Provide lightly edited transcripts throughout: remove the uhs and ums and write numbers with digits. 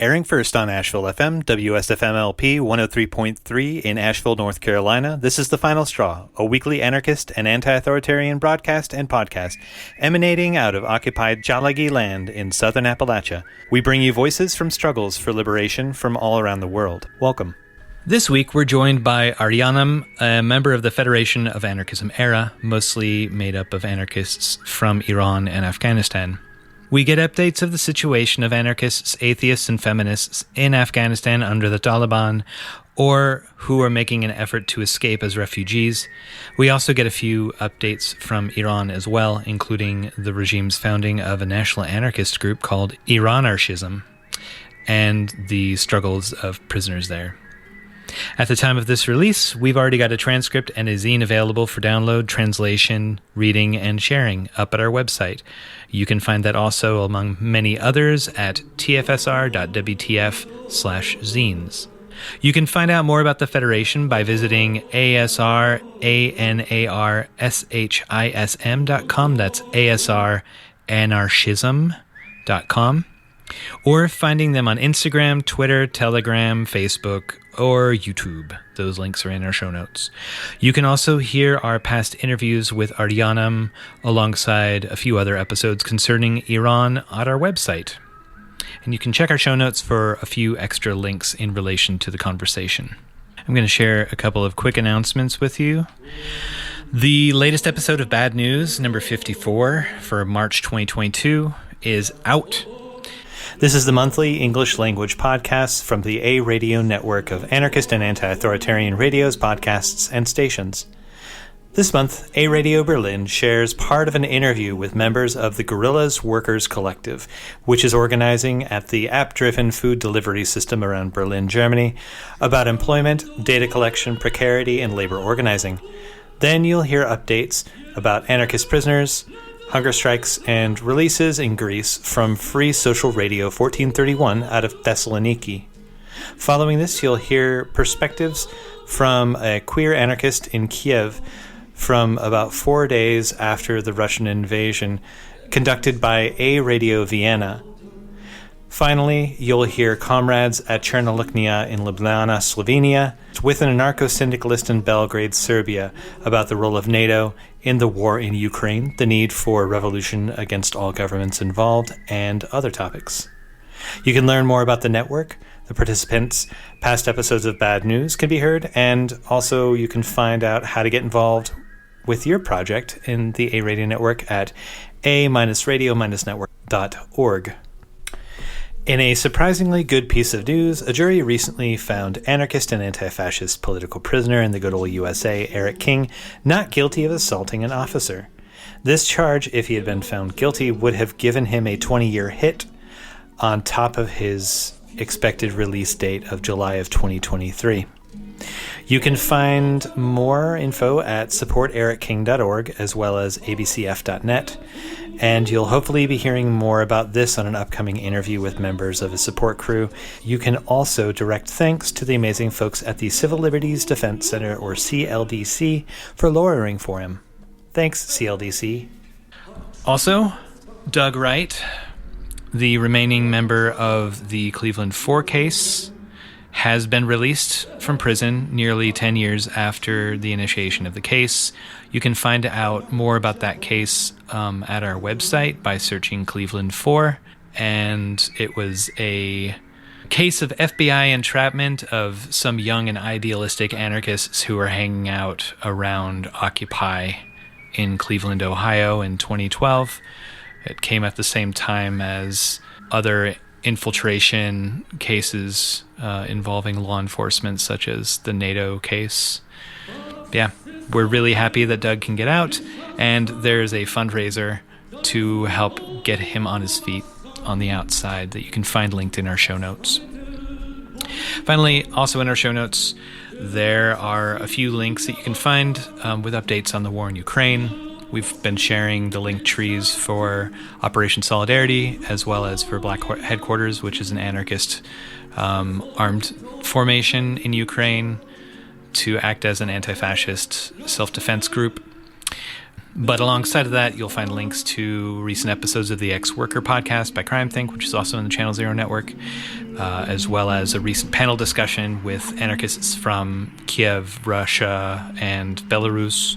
Airing first on Asheville FM, WSFM-LP 103.3 in Asheville, North Carolina, this is The Final Straw, a weekly anarchist and anti-authoritarian broadcast and podcast emanating out of occupied Tsalagi land in southern Appalachia. We bring you voices from struggles for liberation from all around the world. Welcome. This week, we're joined by Aryanum, a member of the Federation of Anarchism era, mostly made up of anarchists from Iran and Afghanistan. We get updates of the situation of anarchists, atheists, and feminists in Afghanistan under the Taliban, or who are making an effort to escape as refugees. We also get a few updates from Iran as well, including the regime's founding of a national anarchist group called Anarchism, and the struggles of prisoners there. At the time of this release, we've already got a transcript and a zine available for download, translation, reading, and sharing up at our website. You can find that also, among many others, at tfsr.wtf/zines. You can find out more about the Federation by visiting asranarchism.com. That's asranarchism.com. Or finding them on Instagram, Twitter, Telegram, Facebook, or YouTube. Those links are in our show notes. You can also hear our past interviews with Aryanum alongside a few other episodes concerning Iran at our website. And you can check our show notes for a few extra links in relation to the conversation. I'm going to share a couple of quick announcements with you. The latest episode of Bad News, number 54, for March 2022, is out. This is the monthly English language podcast from the A Radio network of anarchist and anti-authoritarian radios, podcasts, and stations. This month, A Radio Berlin shares part of an interview with members of the Guerrillas Workers Collective, which is organizing at the app-driven food delivery system around Berlin, Germany, about employment, data collection, precarity, and labor organizing. Then you'll hear updates about anarchist prisoners, hunger strikes, and releases in Greece from Free Social Radio 1431 out of Thessaloniki. Following this, you'll hear perspectives from a queer anarchist in Kyiv from about 4 days after the Russian invasion, conducted by A Radio Vienna. Finally, you'll hear comrades at Crna Luknja in Ljubljana, Slovenia, with an anarcho-syndicalist in Belgrade, Serbia, about the role of NATO in the war in Ukraine, the need for revolution against all governments involved, and other topics. You can learn more about the network, the participants, past episodes of Bad News can be heard, and also you can find out how to get involved with your project in the A Radio Network at a-radio-network.org. In a surprisingly good piece of news, a jury recently found anarchist and anti-fascist political prisoner in the good old USA, Eric King, not guilty of assaulting an officer. This charge, if he had been found guilty, would have given him a 20-year hit on top of his expected release date of July of 2023. You can find more info at supportericking.org as well as abcf.net. And you'll hopefully be hearing more about this on an upcoming interview with members of a support crew. You can also direct thanks to the amazing folks at the Civil Liberties Defense Center, or CLDC, for lawyering for him. Thanks, CLDC. Also, Doug Wright, the remaining member of the Cleveland 4 case, has been released from prison nearly 10 years after the initiation of the case. You can find out more about that case at our website by searching Cleveland 4. And it was a case of FBI entrapment of some young and idealistic anarchists who were hanging out around Occupy in Cleveland, Ohio in 2012. It came at the same time as other infiltration cases involving law enforcement, such as the NATO case. Yeah, we're really happy that Doug can get out, and there's a fundraiser to help get him on his feet on the outside that you can find linked in our show notes. Finally, also in our show notes, there are a few links that you can find with updates on the war in Ukraine. We've been sharing the link trees for Operation Solidarity, as well as for Black Headquarters, which is an anarchist armed formation in Ukraine to act as an anti-fascist self-defense group. But alongside of that, you'll find links to recent episodes of the Ex-Worker podcast by Crime Think, which is also in the Channel Zero network, as well as a recent panel discussion with anarchists from Kyiv, Russia, and Belarus,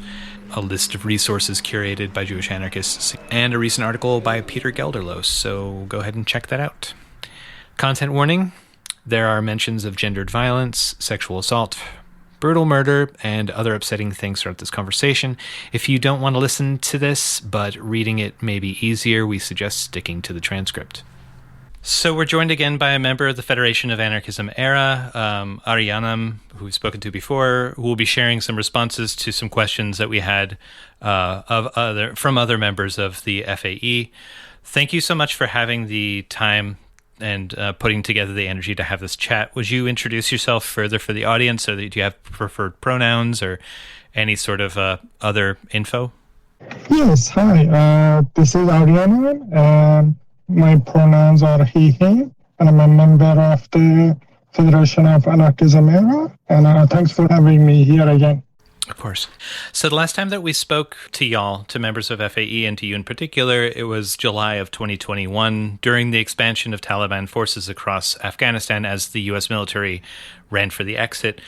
a list of resources curated by Jewish anarchists, and a recent article by Peter Gelderloos, so go ahead and check that out. Content warning: there are mentions of gendered violence, sexual assault, brutal murder, and other upsetting things throughout this conversation. If you don't want to listen to this, but reading it may be easier, we suggest sticking to the transcript. So we're joined again by a member of the Federation of Anarchism era, Aryanum, who we've spoken to before, who will be sharing some responses to some questions that we had from other members of the FAE. Thank you so much for having the time and putting together the energy to have this chat. Would you introduce yourself further for the audience, or do you have preferred pronouns or any sort of other info? Yes, hi. This is Aryanum. My pronouns are he, him, and I'm a member of the Federation of Anarchism era, and thanks for having me here again. Of course. So the last time that we spoke to y'all, to members of FAE and to you in particular, it was July of 2021 during the expansion of Taliban forces across Afghanistan as the U.S. military ran for the exit.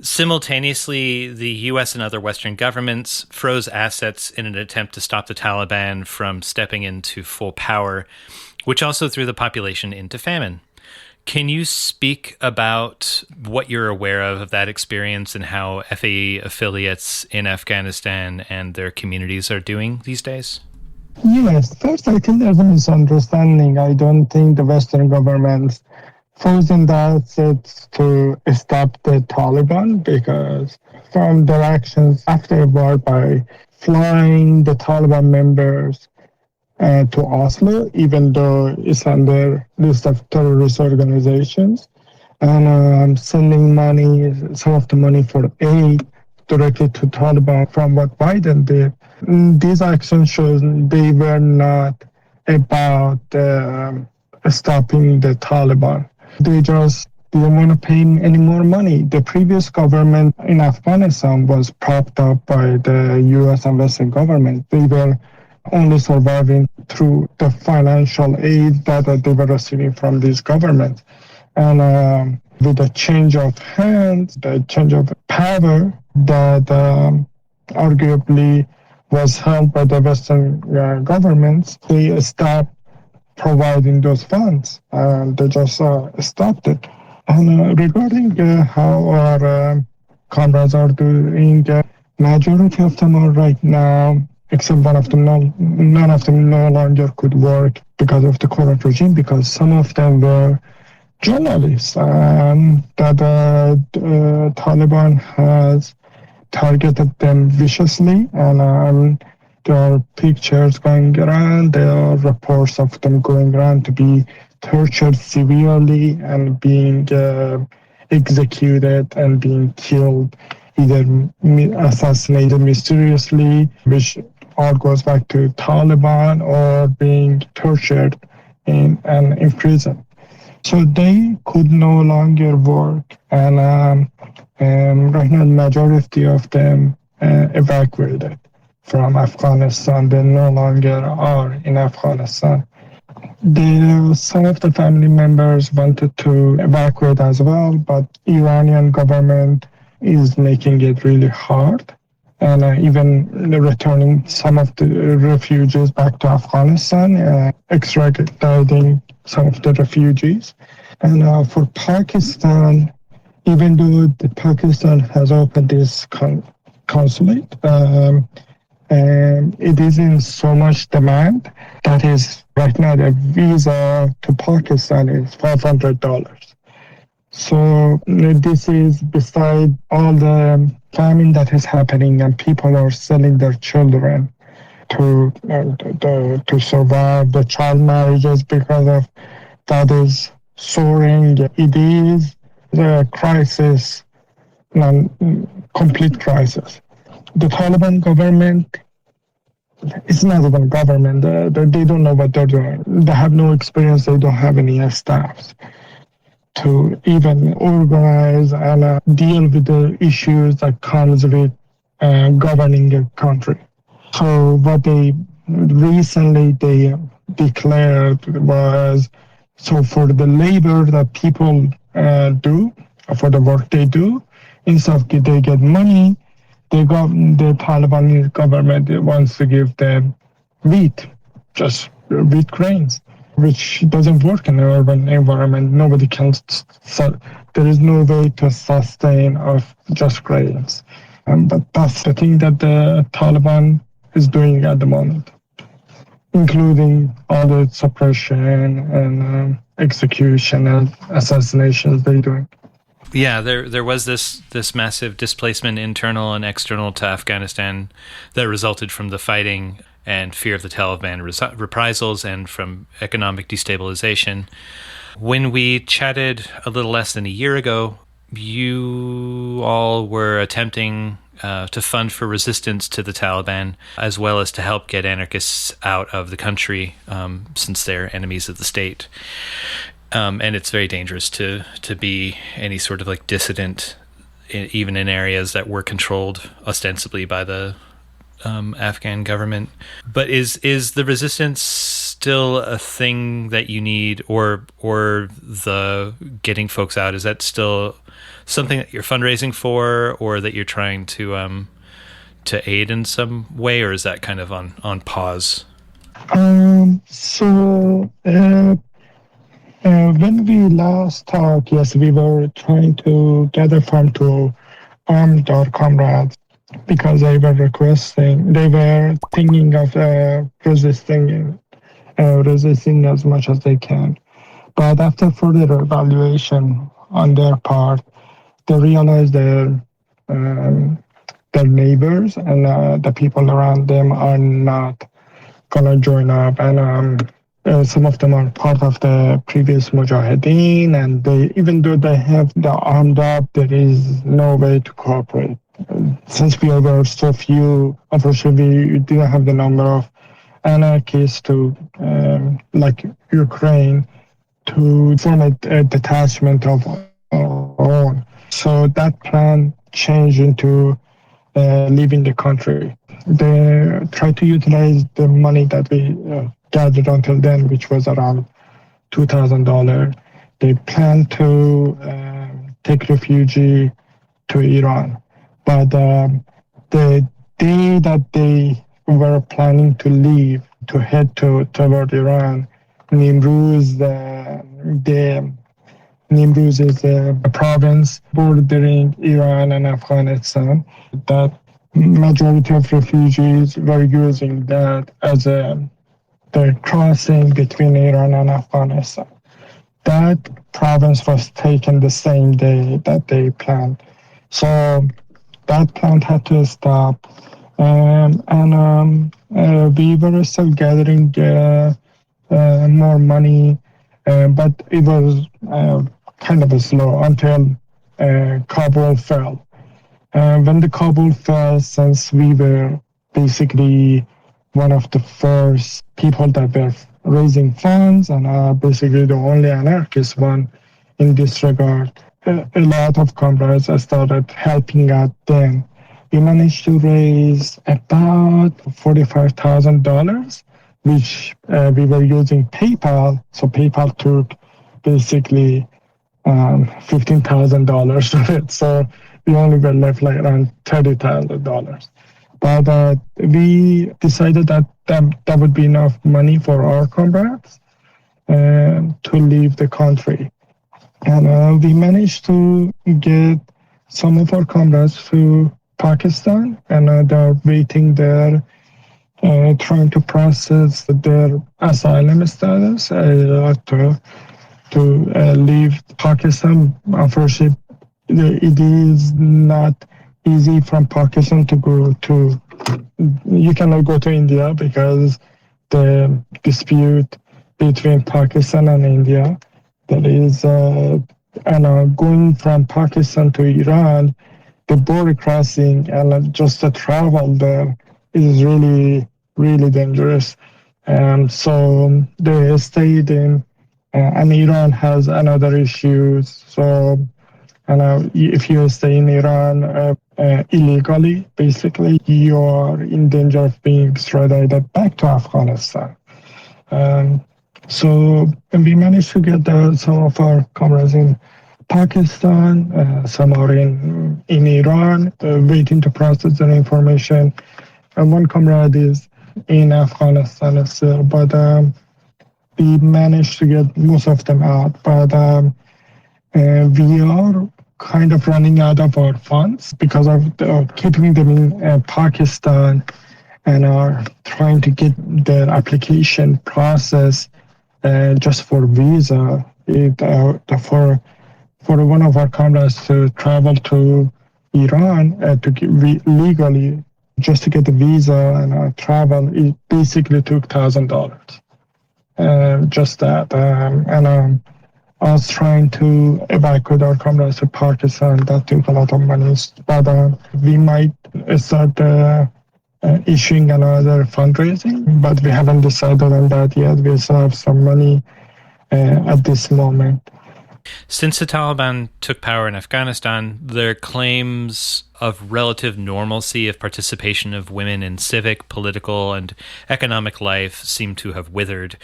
Simultaneously, the U.S. and other Western governments froze assets in an attempt to stop the Taliban from stepping into full power, which also threw the population into famine. Can you speak about what you're aware of that experience and how FAE affiliates in Afghanistan and their communities are doing these days? Yes, first I think there's a misunderstanding. I don't think the Western governments frozen the assets to stop the Taliban, because from their actions afterward by flying the Taliban members to Oslo, even though it's on their list of terrorist organizations, and sending money, some of the money for aid directly to Taliban from what Biden did. These actions shows they were not about stopping the Taliban. They just didn't want to pay any more money. The previous government in Afghanistan was propped up by the U.S. and Western government. They were only surviving through the financial aid that they were receiving from these governments. And with the change of hands, the change of power that arguably was held by the Western governments, they stopped providing those funds, and they just stopped it. And regarding how our comrades are doing, majority of them are right now, except one of them, none of them no longer could work because of the current regime, because some of them were journalists that Taliban has targeted them viciously, and there are pictures going around, there are reports of them going around to be tortured severely and being executed and being killed, either assassinated mysteriously, which all goes back to Taliban, or being tortured and imprisoned. So they could no longer work, and right now the majority of them evacuated from Afghanistan. They no longer are in Afghanistan. Some of the family members wanted to evacuate as well, but Iranian government is making it really hard, and even returning some of the refugees back to Afghanistan, extraditing some of the refugees. And for Pakistan, even though Pakistan has opened this consulate, and it is in so much demand that is right now the visa to Pakistan is $500. So this is beside all the famine that is happening, and people are selling their children to survive the child marriages because of that is soaring. It is the crisis, complete crisis. The Taliban government, it's not even government. They don't know what they're doing. They have no experience. They don't have any staffs to even organize and deal with the issues that comes with governing a country. So what they recently they declared was, so for the labor that people do, for the work they do, instead of they get money, the Taliban government wants to give them wheat, just wheat grains, which doesn't work in an urban environment. Nobody can, there is no way to sustain of just grains. But that's the thing that the Taliban is doing at the moment, including all the suppression and execution and assassinations they're doing. Yeah, there was this massive displacement, internal and external, to Afghanistan that resulted from the fighting and fear of the Taliban reprisals and from economic destabilization. When we chatted a little less than a year ago, you all were attempting to fund for resistance to the Taliban, as well as to help get anarchists out of the country, since they're enemies of the state. And it's very dangerous to be any sort of like dissident, even in areas that were controlled ostensibly by the Afghan government. But is the resistance still a thing that you need, or the getting folks out, is that still something that you're fundraising for, or that you're trying to aid in some way, or is that kind of on pause? When we last talked, yes, we were trying to gather funds to arm our comrades because they were thinking of resisting as much as they can. But after further evaluation on their part, they realized their neighbors and the people around them are not gonna join up, and some of them are part of the previous Mujahideen, and even though they have the armed up, there is no way to cooperate. Since we were so few, unfortunately, we didn't have the number of anarchists to, like Ukraine, to form a detachment of our own. So that plan changed into leaving the country. They tried to utilize the money that we gathered until then, which was around $2,000. They planned to take refuge to Iran. But the day that they were planning to leave, to head toward Iran, Nimruz is a province bordering Iran and Afghanistan. That majority of refugees were using that as the crossing between Iran and Afghanistan. That province was taken the same day that they planned. So that plan had to stop. We were still gathering more money, but it was kind of slow until Kabul fell. When the Kabul fell, since we were basically one of the first people that were raising funds and basically the only anarchist one in this regard, a lot of comrades started helping out then. We managed to raise about $45,000, which we were using PayPal. So PayPal took basically $15,000 of it. So we only were left like around $30,000. But we decided that would be enough money for our comrades to leave the country. And we managed to get some of our comrades to Pakistan, and they're waiting there, trying to process their asylum status to leave Pakistan. Unfortunately, it is not easy from Pakistan to go to, you cannot go to India because the dispute between Pakistan and India, that is, going from Pakistan to Iran, the border crossing and just the travel there is really, really dangerous. So they stayed in, and Iran has another issue. So And if you stay in Iran illegally, basically, you are in danger of being extradited back to Afghanistan. So we managed to get some of our comrades in Pakistan, some are in Iran, waiting to process their information. And one comrade is in Afghanistan still, but we managed to get most of them out. But we are kind of running out of our funds because of keeping them in Pakistan and are trying to get their application process just for visa. For one of our comrades to travel to Iran legally, just to get the visa and travel, it basically took $1,000. Just that. And I was trying to evacuate our comrades to Pakistan. That took a lot of money. But we might start issuing another fundraising, but we haven't decided on that yet. We still have some money at this moment. Since the Taliban took power in Afghanistan, their claims of relative normalcy of participation of women in civic, political, and economic life seem to have withered.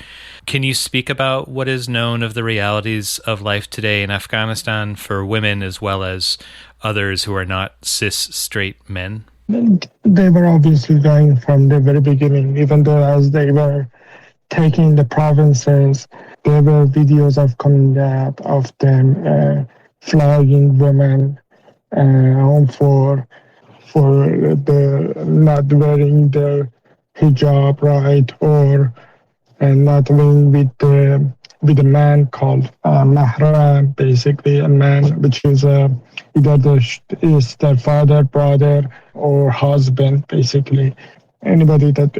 Can you speak about what is known of the realities of life today in Afghanistan for women as well as others who are not cis straight men? They were obviously going from the very beginning, even though as they were taking the provinces, there were videos of coming out of them flogging women for the not wearing their hijab right, or not being with a man called mahram, basically a man which is either is their father, brother, or husband, basically. Anybody that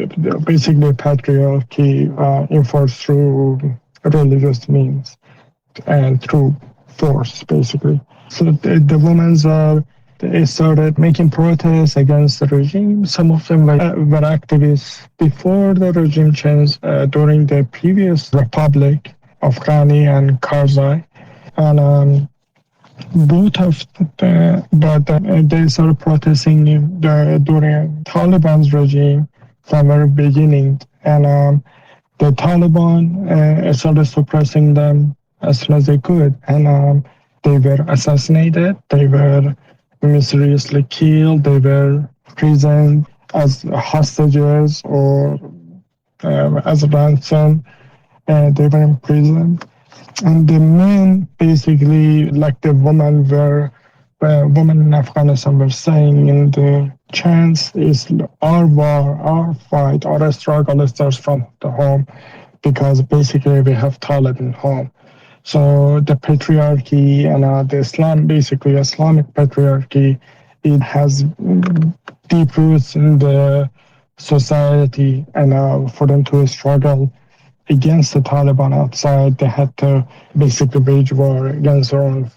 basically patriarchy enforced through religious means and through force, basically. So the women they started making protests against the regime. Some of them were activists before the regime changed during the previous republic of Ghani and Karzai. And both of they started protesting during Taliban's regime from the very beginning. And the Taliban started suppressing them as soon as they could. And they were assassinated. They were mysteriously killed. They were imprisoned as hostages or as a ransom. They were imprisoned. And the men, basically, like the women in Afghanistan were saying in the chants, is our war, our fight, our struggle starts from the home, because basically we have Taliban home. So the patriarchy and the Islamic patriarchy, it has deep roots in the society, and for them to struggle against the Taliban outside, they had to basically wage war against their own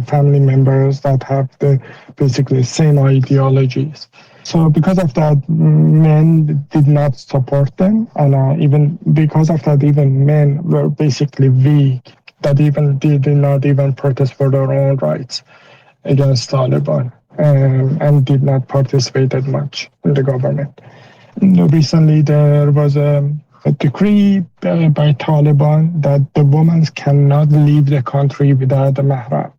family members that have the basically same ideologies. So because of that, men did not support them, and even because of that, even men were basically weak, that even did not even protest for their own rights against Taliban, and did not participate that much in the government. Recently, there was a decree by Taliban that the women cannot leave the country without a mahram.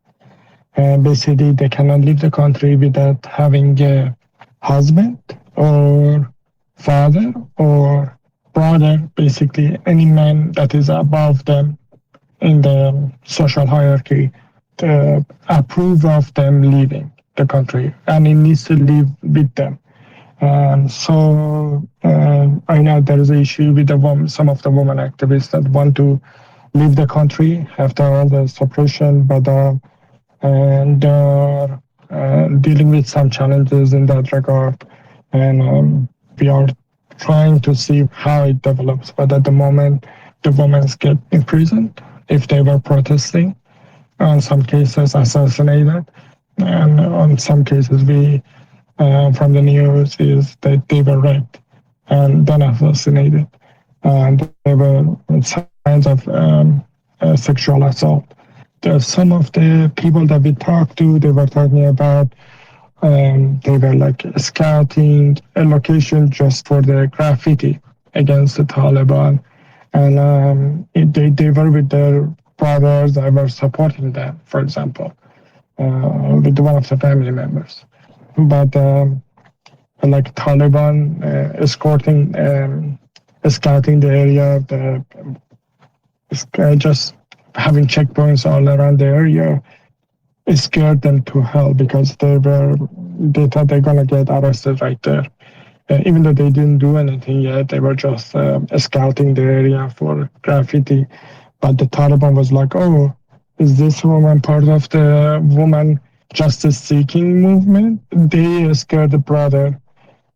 Basically, they cannot leave the country without having a husband or father or brother, basically any man that is above them in the social hierarchy, to approve of them leaving the country, and it needs to live with them. So I know there is an issue with some of the women activists that want to leave the country after all the suppression, but they're dealing with some challenges in that regard, and we are trying to see how it develops. But at the moment, the women get imprisoned if they were protesting, in some cases assassinated, and in some cases from the news is that they were raped and then assassinated. And there were signs of sexual assault. some of the people that we talked to, they were talking about they were like scouting a location just for the graffiti against the Taliban. And they were with their brothers that were supporting them, for example, with one of the family members. But like Taliban escorting, scouting the area, just having checkpoints all around the area, it scared them to hell because they thought they're gonna get arrested right there. Even though they didn't do anything yet, they were just scouting the area for graffiti. But the Taliban was like, "Oh, is this woman part of the woman justice-seeking movement?" They scared the brother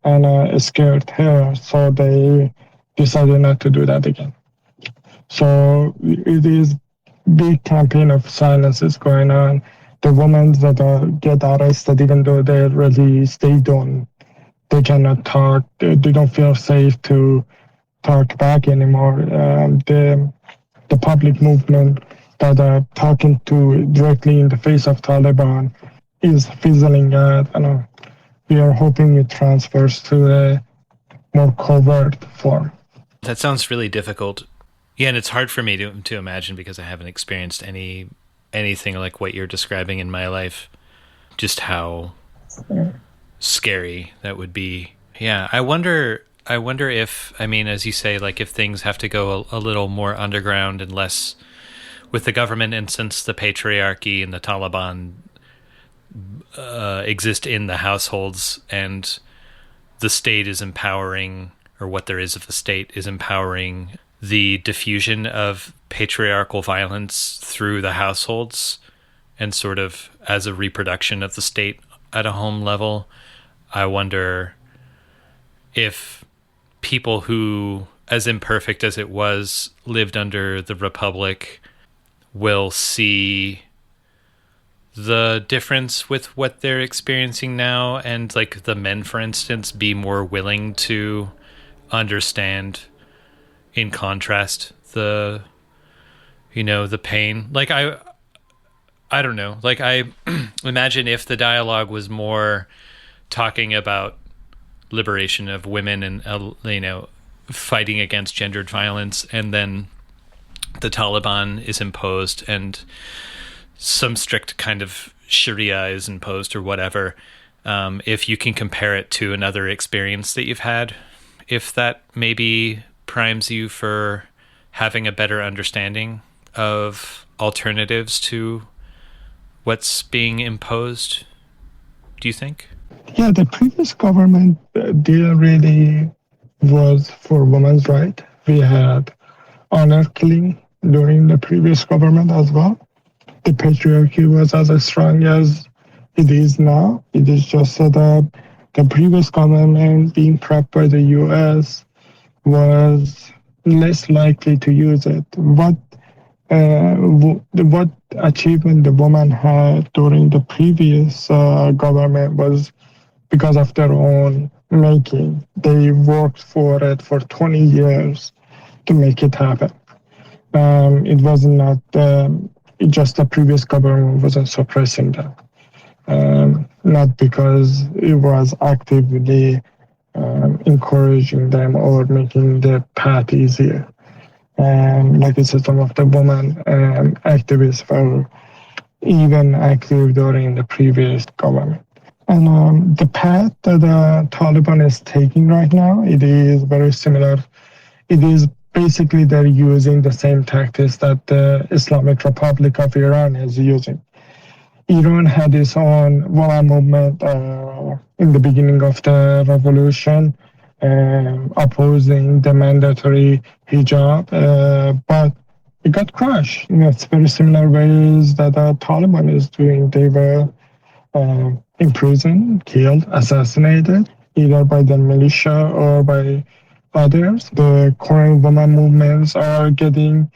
and scared her, so they decided not to do that again. So it is big campaign of silence is going on. The women that get arrested, even though they're released, they cannot talk. They don't feel safe to talk back anymore. The public movement that are talking to directly in the face of Taliban is fizzling out. And we are hoping it transfers to a more covert form. That sounds really difficult. Yeah, and it's hard for me to imagine because I haven't experienced anything like what you're describing in my life. Just how scary that would be. Yeah, I wonder if, I mean, as you say, like if things have to go a little more underground and less with the government, and since the patriarchy and the Taliban exist in the households and the state is empowering, or what there is of the state is empowering the diffusion of patriarchal violence through the households and sort of as a reproduction of the state at a home level. I wonder if people who, as imperfect as it was, lived under the Republic will see the difference with what they're experiencing now, and like the men, for instance, be more willing to understand, in contrast, the pain. Like I don't know. Like I imagine if the dialogue was more talking about liberation of women and fighting against gendered violence, and then the Taliban is imposed and some strict kind of Sharia is imposed or whatever. If you can compare it to another experience that you've had, if that maybe primes you for having a better understanding of alternatives to what's being imposed, do you think? Yeah, the previous government didn't really was for women's rights. We had honor killing during the previous government as well. The patriarchy was as strong as it is now. It is just that the previous government, being prepped by the U.S., was less likely to use it. What achievement the woman had during the previous government was because of their own making. They worked for it for 20 years to make it happen. It was not just the previous government wasn't suppressing them, not because it was actively encouraging them or making the path easier. Like I said, some of the women activists were even active during the previous government. And the path that the Taliban is taking right now, it is very similar. It is basically they're using the same tactics that the Islamic Republic of Iran is using. Iran had its own Wala movement in the beginning of the revolution, opposing the mandatory hijab, but it got crushed. It's very similar ways that the Taliban is doing. They were imprisoned, killed, assassinated, either by the militia or by others. The current women movements are getting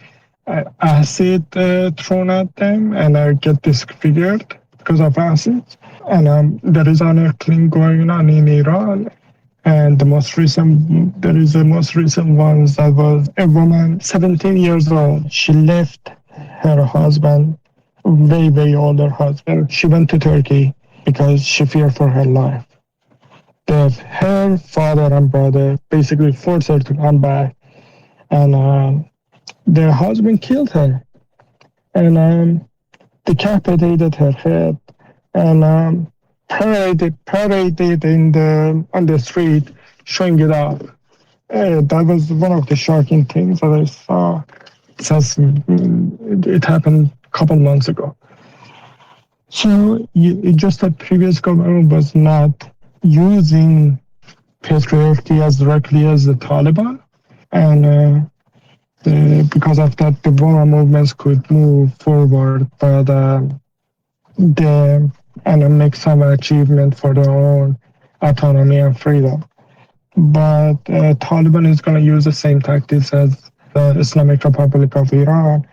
acid thrown at them and get disfigured because of acid. And there is honor killing going on in Iran. And there is the most recent ones that was a woman, 17 years old. She left her husband way, way older husband. She went to Turkey because she feared for her life. Her father and brother basically forced her to come back, and their husband killed her and decapitated her head and paraded on the street, showing it off. That was one of the shocking things that I saw since it happened a couple months ago. So it just that previous government was not using patriarchy as directly as the Taliban, and because of that, the women movements could move forward, but and make some achievement for their own autonomy and freedom. But Taliban is going to use the same tactics as the Islamic Republic of Iran,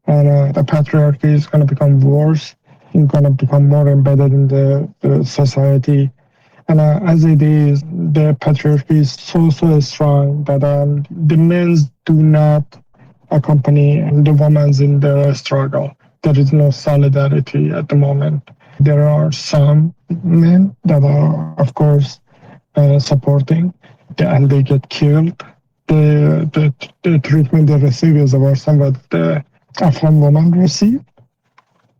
and the patriarchy is going to become worse. It's going to become more embedded in the society. And as it is, the patriarchy is so strong that the men do not accompany the women in their struggle. There is no solidarity at the moment. There are some men that are, of course, supporting, and they get killed. The treatment they receive is about somewhat the Afghan women receive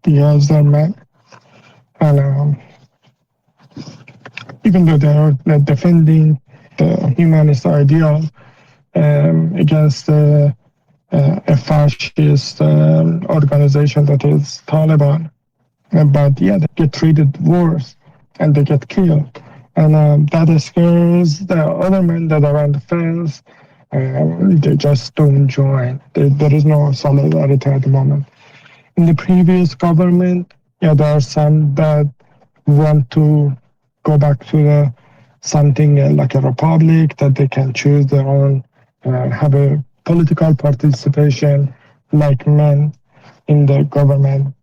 because they're men. And even though they are defending the humanist ideal against a fascist organization that is Taliban, but yeah, they get treated worse and they get killed. And that scares the other men that are on the fence. They just don't join. There is no solidarity at the moment. In the previous government, yeah, there are some that want to go back to something like a republic, that they can choose their own, have a political participation like men in the government.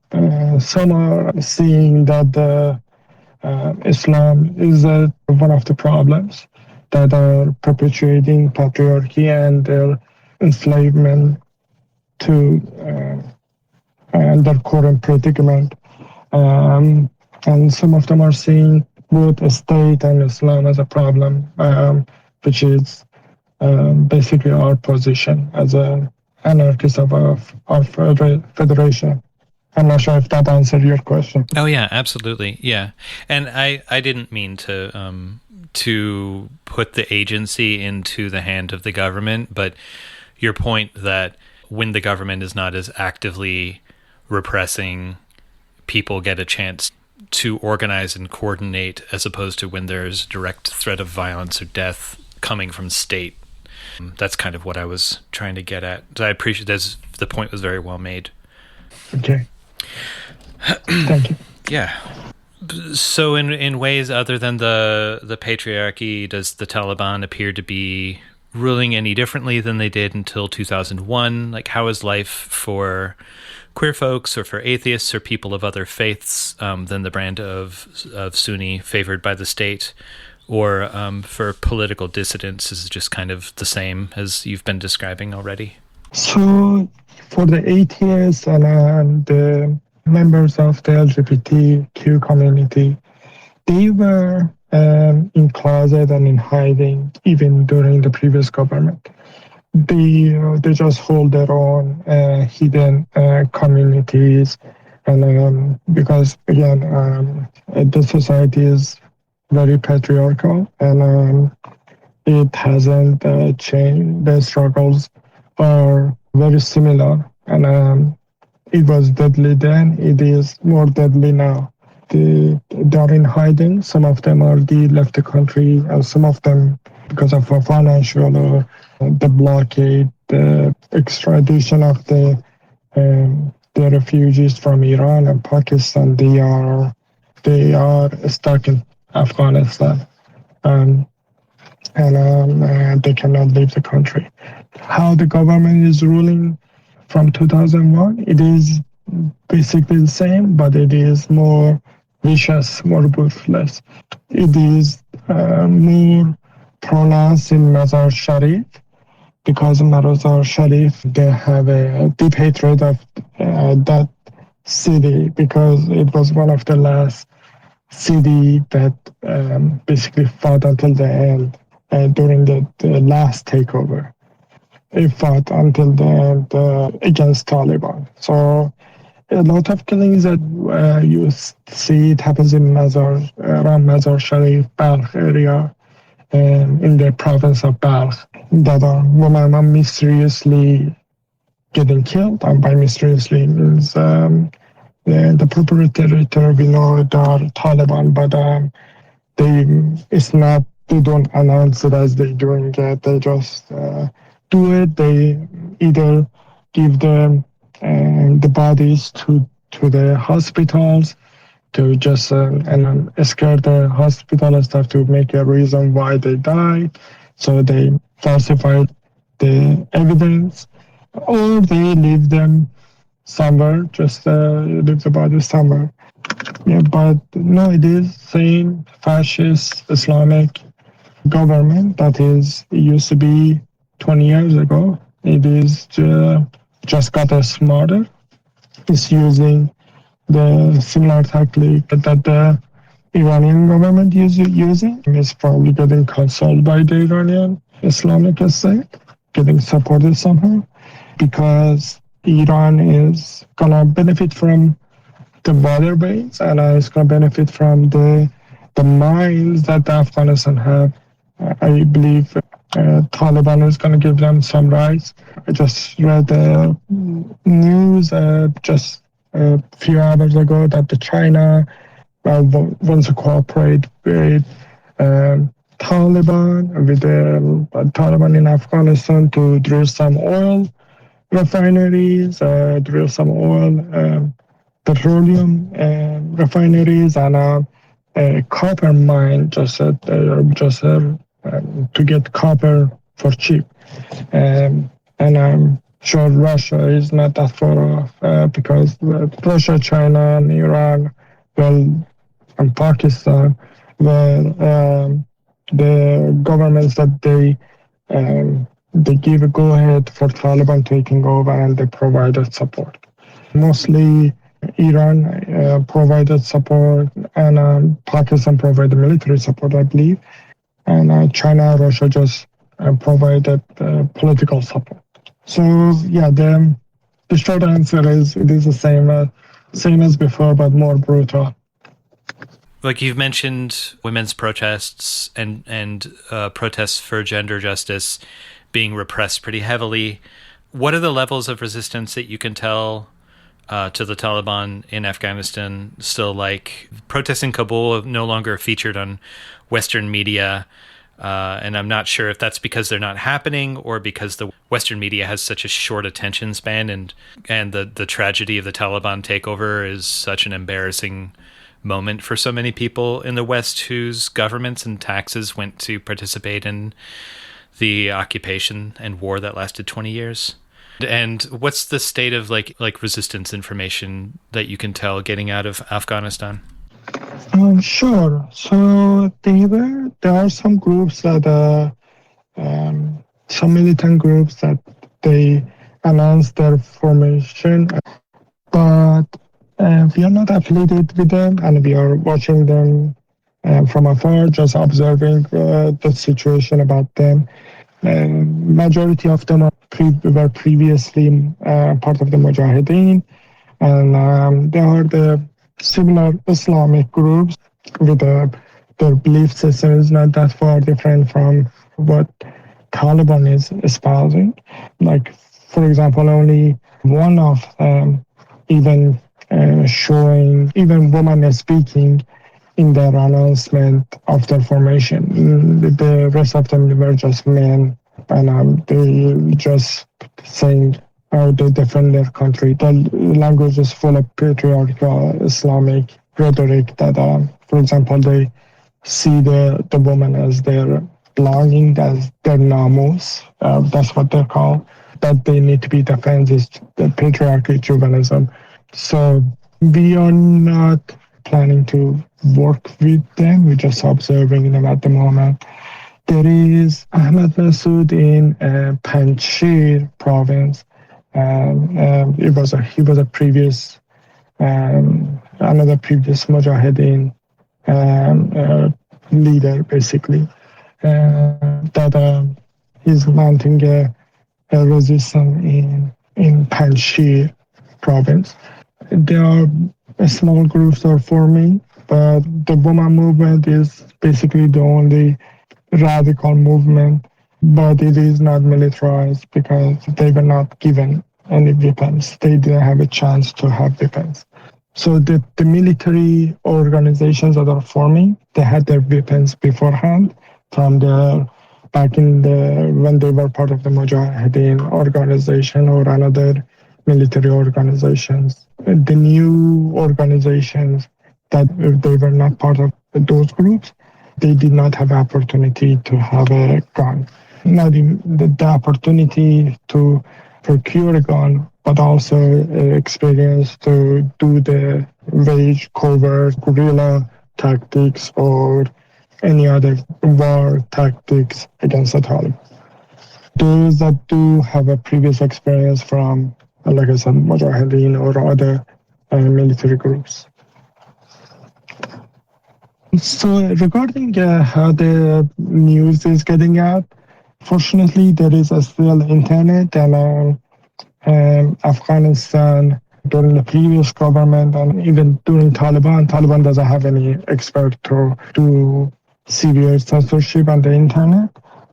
Some are seeing that Islam is one of the problems that are perpetuating patriarchy and their enslavement to their current predicament. And some of them are seeing both state and Islam as a problem, which is basically our position as an anarchist of our federation. I'm not sure if that answered your question. Oh yeah, absolutely. Yeah. And I didn't mean to put the agency into the hand of the government, but your point that when the government is not as actively repressing, people get a chance to organize and coordinate, as opposed to when there's direct threat of violence or death coming from state. That's kind of what I was trying to get at. So I appreciate the point was very well made. Okay. Thank you. Yeah. So in ways other than the patriarchy, does the Taliban appear to be ruling any differently than they did until 2001? Like, how is life for queer folks or for atheists or people of other faiths than the brand of Sunni favored by the state? Or for political dissidents, is it just kind of the same as you've been describing already? So for the atheists and the members of the LGBTQ community, they were in closet and in hiding even during the previous government. They just hold their own hidden communities, and because again, the society is very patriarchal, and it hasn't changed. The struggles are very similar, and it was deadly then. It is more deadly now. They are in hiding. Some of them already left the country, and some of them, because of financial or the blockade, the extradition of the refugees from Iran and Pakistan, they are stuck in Afghanistan, and they cannot leave the country. How the government is ruling from 2001, it is basically the same, but it is more vicious, more ruthless. It is more pronounced in Mazar Sharif, because in Mazar Sharif they have a deep hatred of that city because it was one of the last city that basically fought until the end during the last takeover. It fought until the end against Taliban. So a lot of killings that you see it happens in around Mazar Sharif, Balkh area, in the province of Balkh, that are women mysteriously getting killed. And by mysteriously means the perpetrator, we know they are Taliban, but they don't announce it as they doing it. They just do it. They either give them the bodies to the hospitals to just and scare the hospital and stuff to make a reason why they died. So they falsify the evidence, or they leave them somewhere, just leave the body somewhere. Yeah, but no, it is same fascist Islamic government that it used to be 20 years ago. It is just got smarter. It's using the similar tactic that the Iranian government is using. It's probably getting consoled by the Iranian Islamic State, getting supported somehow, because Iran is going to benefit from the waterways, and it's going to benefit from the mines that Afghanistan have. I believe Taliban is going to give them some rights. I just read the news just a few hours ago that China wants to cooperate with Taliban, with the Taliban in Afghanistan to drill some oil refineries, drill some oil, petroleum refineries, and a copper mine just to get copper for cheap. And I'm sure Russia is not that far off because Russia, China, and Iran, and Pakistan, the governments that they give a go-ahead for Taliban taking over, and they provided support. Mostly Iran provided support, and Pakistan provided military support, I believe. And China and Russia just provided political support. So, yeah, the short answer is it is the same as before, but more brutal. Like you've mentioned, women's protests and protests for gender justice being repressed pretty heavily. What are the levels of resistance that you can tell to the Taliban in Afghanistan still like? Protests in Kabul have no longer featured on Western media, and I'm not sure if that's because they're not happening or because the Western media has such a short attention span, and the tragedy of the Taliban takeover is such an embarrassing moment for so many people in the West whose governments and taxes went to participate in the occupation and war that lasted 20 years. And what's the state of like resistance information that you can tell getting out of Afghanistan? Sure. So there are some groups that some militant groups that they announced their formation, but we are not affiliated with them, and we are watching them from afar, just observing the situation about them. Majority of them were previously part of the Mujahideen, and they are the similar Islamic groups with their belief system is not that far different from what Taliban is espousing. Like, for example, only one of them even showing, even women speaking in their announcement of their formation. The rest of them were just men, and they just saying how they defend their country. The language is full of patriarchal Islamic rhetoric that, for example, they see the woman as their belonging, as their namus. That's what they're called. That they need to be defended is the patriarchy, chauvinism. So we are not planning to work with them. We're just observing them at the moment. There is Ahmad Masood in Panjshir province. He was a previous another previous Mujahideen leader, basically, that is mounting a resistance in Panjshir province. There are small groups are forming, but the woman movement is basically the only radical movement, but it is not militarized because they were not given any weapons. They didn't have a chance to have weapons. So the military organizations that are forming, they had their weapons beforehand from the back in the when they were part of the Mujahideen organization or another military organizations. The new organizations that they were not part of those groups, they did not have opportunity to have a gun. Not even the opportunity to procure a gun, but also experience to do the wage covert guerrilla tactics or any other war tactics against the Taliban. Those that do have a previous experience from, like I said, Mujahideen or other military groups. So regarding how the news is getting out, fortunately there is still internet and Afghanistan during the previous government and even during Taliban doesn't have any expert to do severe censorship on the internet.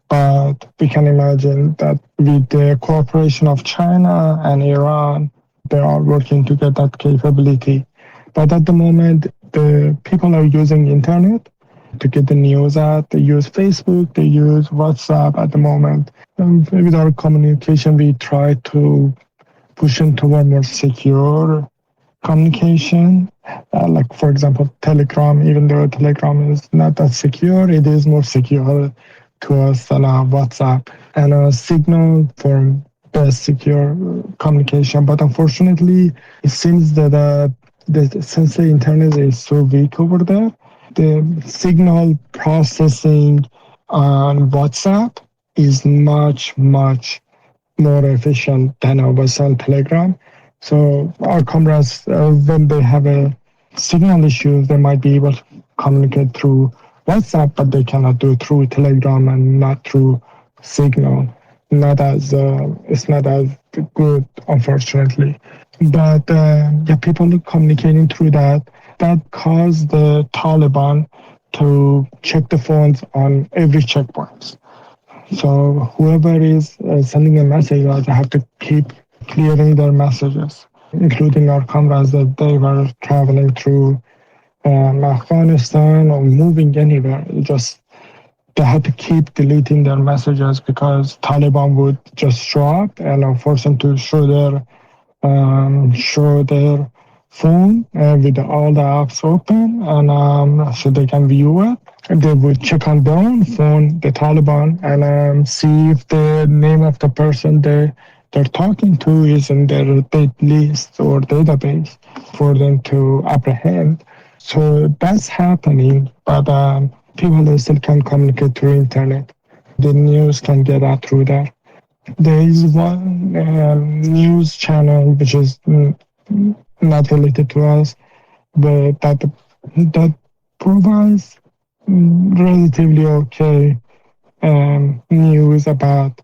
But we can imagine that with the cooperation of China and Iran, they are working to get that capability. But at the moment, the people are using internet to get the news out. They use Facebook, they use WhatsApp at the moment. And with our communication, we try to push into a more secure communication. Like, for example, Telegram, even though Telegram is not that secure, it is more secure to us than WhatsApp. And a Signal for best secure communication. But unfortunately, it seems that since the internet is so weak over there, the signal processing on WhatsApp is much, much more efficient than it was on Telegram. So our comrades, when they have a signal issue, they might be able to communicate through WhatsApp, but they cannot do it through Telegram and not through Signal. It's not as good, unfortunately. But people communicating through that caused the Taliban to check the phones on every checkpoint. So whoever is sending a message, they have to keep clearing their messages, including our comrades that they were traveling through Afghanistan or moving anywhere. They had to keep deleting their messages because Taliban would just show up and force them to show their phone with all the apps open, and so they can view it. They would check on their own phone, the Taliban, and see if the name of the person they're talking to is in their date list or database for them to apprehend. So that's happening, but people still can communicate through internet. The news can get out through there. There is one news channel which is not related to us, but that provides relatively okay news about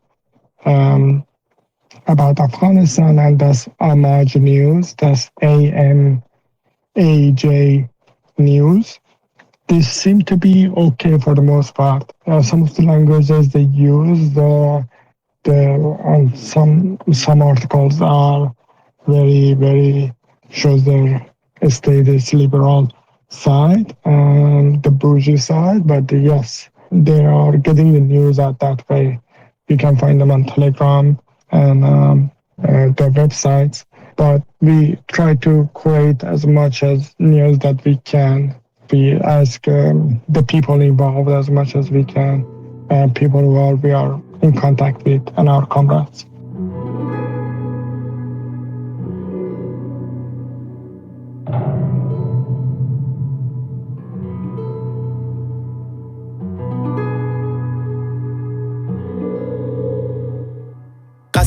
Afghanistan, and that's Amaj News. That's AMAJ News. They seem to be okay for the most part. Some of the languages they use, some articles are very shows their status liberal side and the bourgeois side, but yes, they are getting the news out that way. You can find them on Telegram and their websites, but we try to create as much as news that we can. We ask the people involved as much as we can, people who we are in contact with and our comrades.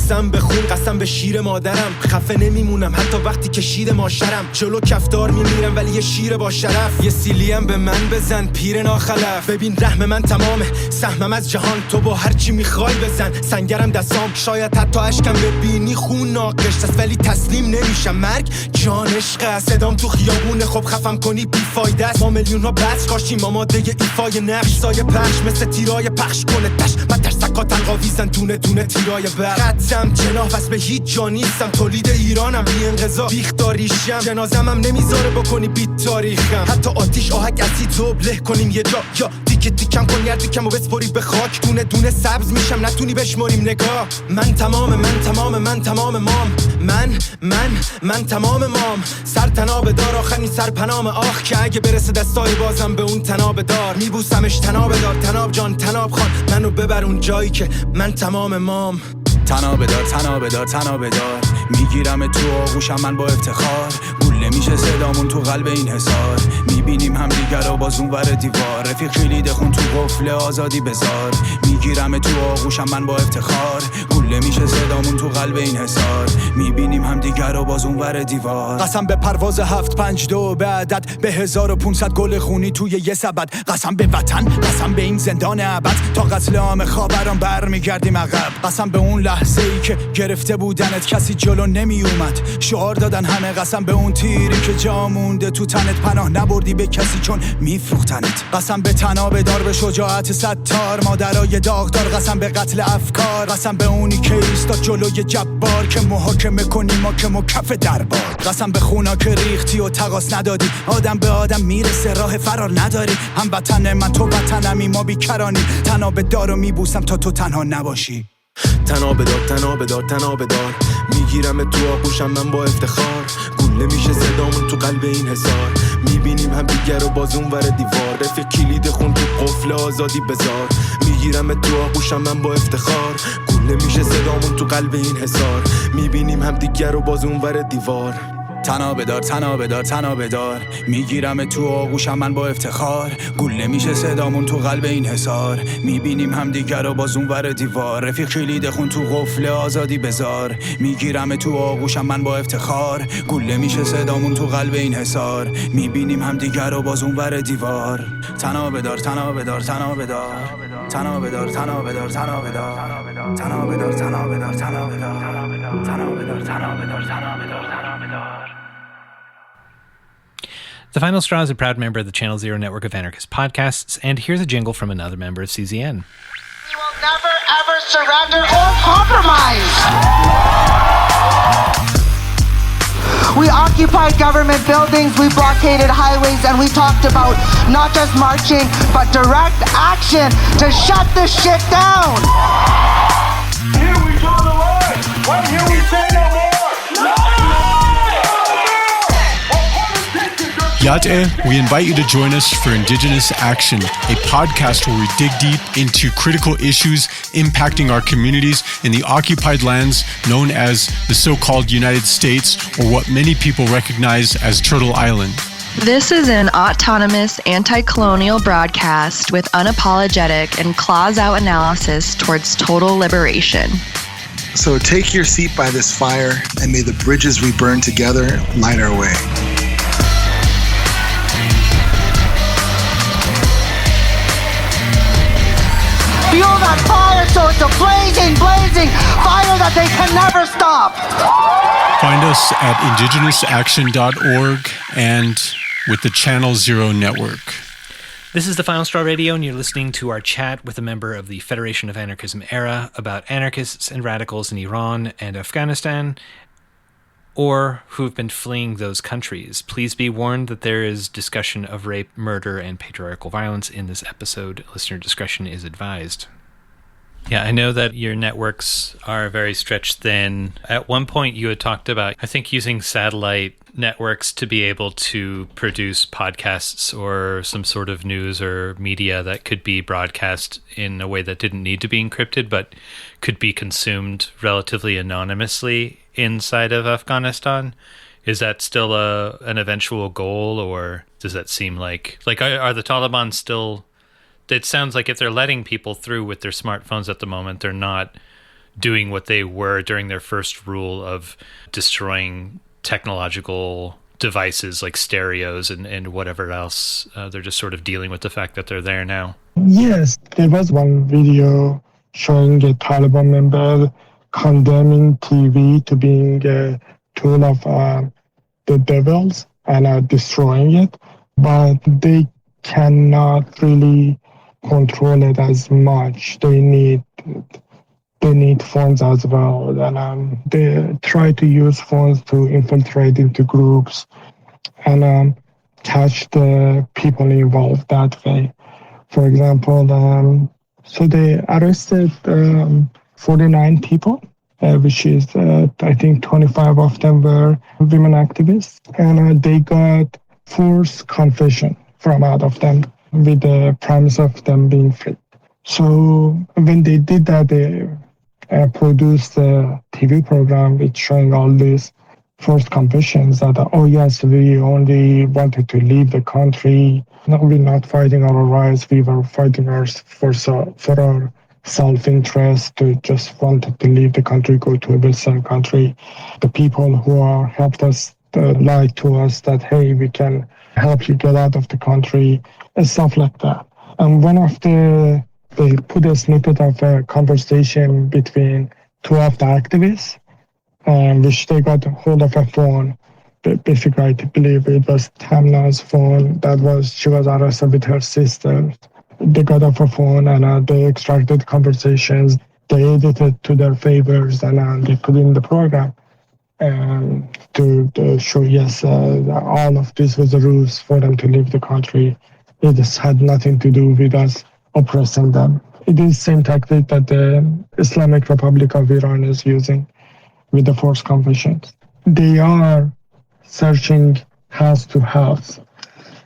قسم به خون، قسم به شیر مادرم، خفه نمیمونم حتی وقتی که شیر ماشرم، جلو کفدار میمیرم ولی یه شیر با شرف، یه سیلیم به من بزن پیر ناخلف، ببین رحم من تمامه، سهمم از جهان، تو با هر چی میخوای بزن، سنگرم دستام، شاید حتی اشکم ببینی خون ناقش است ولی تسلیم نمیشم، مرگ جان عشق است، صدام تو خیابونه خب خفم کنی بیفایده است، ما میلیون ها بچ کاشتیم آماده ایفای نقش، سایه پخش مثل تیرای پخش کنه تش، من ترسکا تلقاویزن دونه دونه تیرای برق، خطم جناح بس به هیچ جا نیستم، تولید ایرانم بی انقضا بیخ داریشم، جنازم هم نمیذاره بکنی بیت تاریخم، حتی آتیش آهک اسید زوب له کنیم یه جا، یا دیگه دیکم کن یردیکم و بسپری به خاک، دونه دونه سبز میشم نتونی بشماریم نگاه، من تمام مام، من تمام مام، سر تناب دار آخرین سرپنام آخ، که اگه برسه دستای بازم به اون تناب دار، میبوسمش تناب دار، تناب جان تناب خان، منو ببر اون جایی که من تمام مام، تناب دار میگیرم تو آغوشم من با افتخار، گوله میشه صدامون تو قلب این حصار، میبینیم هم دیگر رو باز اون ور دیوار، رفیق کلید خون تو قفل آزادی بذار، میگیرم تو آغوشم من با افتخار، گوله میشه صدامون تو قلب این حصار، میبینیم هم دیگر رو باز اون ور دیوار، قسم به پرواز 752 به عدد، به 1500 گل خونی توی یه سبد، قسم به وطن، قسم به این زندان ابد، تا قتل عام خاوران برمیگردیم عقب، قسم به اون لحظه ای که گرفته بودنت کسی جلو نمی اومد، شعار دادن همه، قسم به اون تیری که جا مونده تو تنت، پناه نبردی به کسی چون میفروختنت، قسم به تناب دار، به شجاعت ستار، مادرای داغدار، قسم به قتل افکار، قسم به اونی که ایستاد جلوی جبار که محاکمه کنی ما که مکف دربار، قسم به خونا که ریختی و تقاس ندادی، آدم به آدم میرسه راه فرار نداری، هم وطن من تو وطنمی ما بیکرانی، تناب دارو میبوسم تا تو تنها نباشی، تناب دار میگیرم تو آغوشم من با افتخار، گوله میشه صدامون تو قلب این حصار، میبینیم هم دیگر رو باز اون ور دیوار، رفیق کلید خون تو قفل آزادی بذار، میگیرم تو آغوشم من با افتخار، گوله میشه صدامون تو قلب این حصار، میبینیم هم دیگر رو باز اون ور دیوار، تناب دار میگیرم تو آغوشم من با افتخار، گوله میشه صدامون تو قلب این حصار، میبینیم هم دیگر رو باز اون ور دیوار، رفیق کلید خون تو قفل آزادی بذار، میگیرم تو آغوشم من با افتخار، گوله میشه صدامون تو قلب این حصار، میبینیم هم دیگر رو باز اون ور دیوار، تناب دار The Final Straw is a proud member of the Channel Zero network of anarchist podcasts, and here's a jingle from another member of CZN. We will never, ever surrender or compromise. We occupied government buildings, we blockaded highways, and we talked about not just marching, but direct action to shut this shit down. Here we draw the line. Right here we say no more. Yate, we invite you to join us for Indigenous Action, a podcast where we dig deep into critical issues impacting our communities in the occupied lands known as the so-called United States, or what many people recognize as Turtle Island. This is an autonomous, anti-colonial broadcast with unapologetic and claws-out analysis towards total liberation. So take your seat by this fire, and may the bridges we burn together light our way. Fuel that fire so it's a blazing fire that they can never stop. Find us at indigenousaction.org and with the Channel Zero network. This is the Final Straw Radio, and you're listening to our chat with a member of the Federation of Anarchism era about anarchists and radicals in Iran and Afghanistan, or who have been fleeing those countries. Please be warned that there is discussion of rape, murder, and patriarchal violence in this episode. Listener discretion is advised. Yeah, I know that your networks are very stretched thin. At one point, you had talked about, I think, using satellite networks to be able to produce podcasts or some sort of news or media that could be broadcast in a way that didn't need to be encrypted, but could be consumed relatively anonymously inside of Afghanistan. Is that still an eventual goal, or does that seem like are the Taliban still... It sounds like if they're letting people through with their smartphones at the moment, they're not doing what they were during their first rule of destroying technological devices like stereos and whatever else. They're just sort of dealing with the fact that they're there now. Yes, there was one video showing a Taliban member condemning TV to being a tool of the devils and destroying it, but they cannot really control it as much. They need phones as well, and they try to use phones to infiltrate into groups and catch the people involved that way. For example, so they arrested 49 people, which is, I think 25 of them were women activists, and they got forced confession from out of them with the promise of them being free. So when they did that, they produced a TV program which showing all these forced confessions that, oh yes, we only wanted to leave the country. No, we're not fighting our rights. We were fighting for our self-interest, to just wanted to leave the country, go to a Western country. The people who are helped us lied to us that, hey, we can help you get out of the country, and stuff like that. And they put a snippet of a conversation between two of the activists, which they got hold of a phone. Basically, I believe it was Tamana's phone. She was arrested with her sister. They got off a phone and they extracted conversations. They edited to their favors and they put in the program to show, yes, all of this was a ruse for them to leave the country. It just had nothing to do with us oppressing them. It is the same tactic that the Islamic Republic of Iran is using with the forced confessions. They are searching house to house.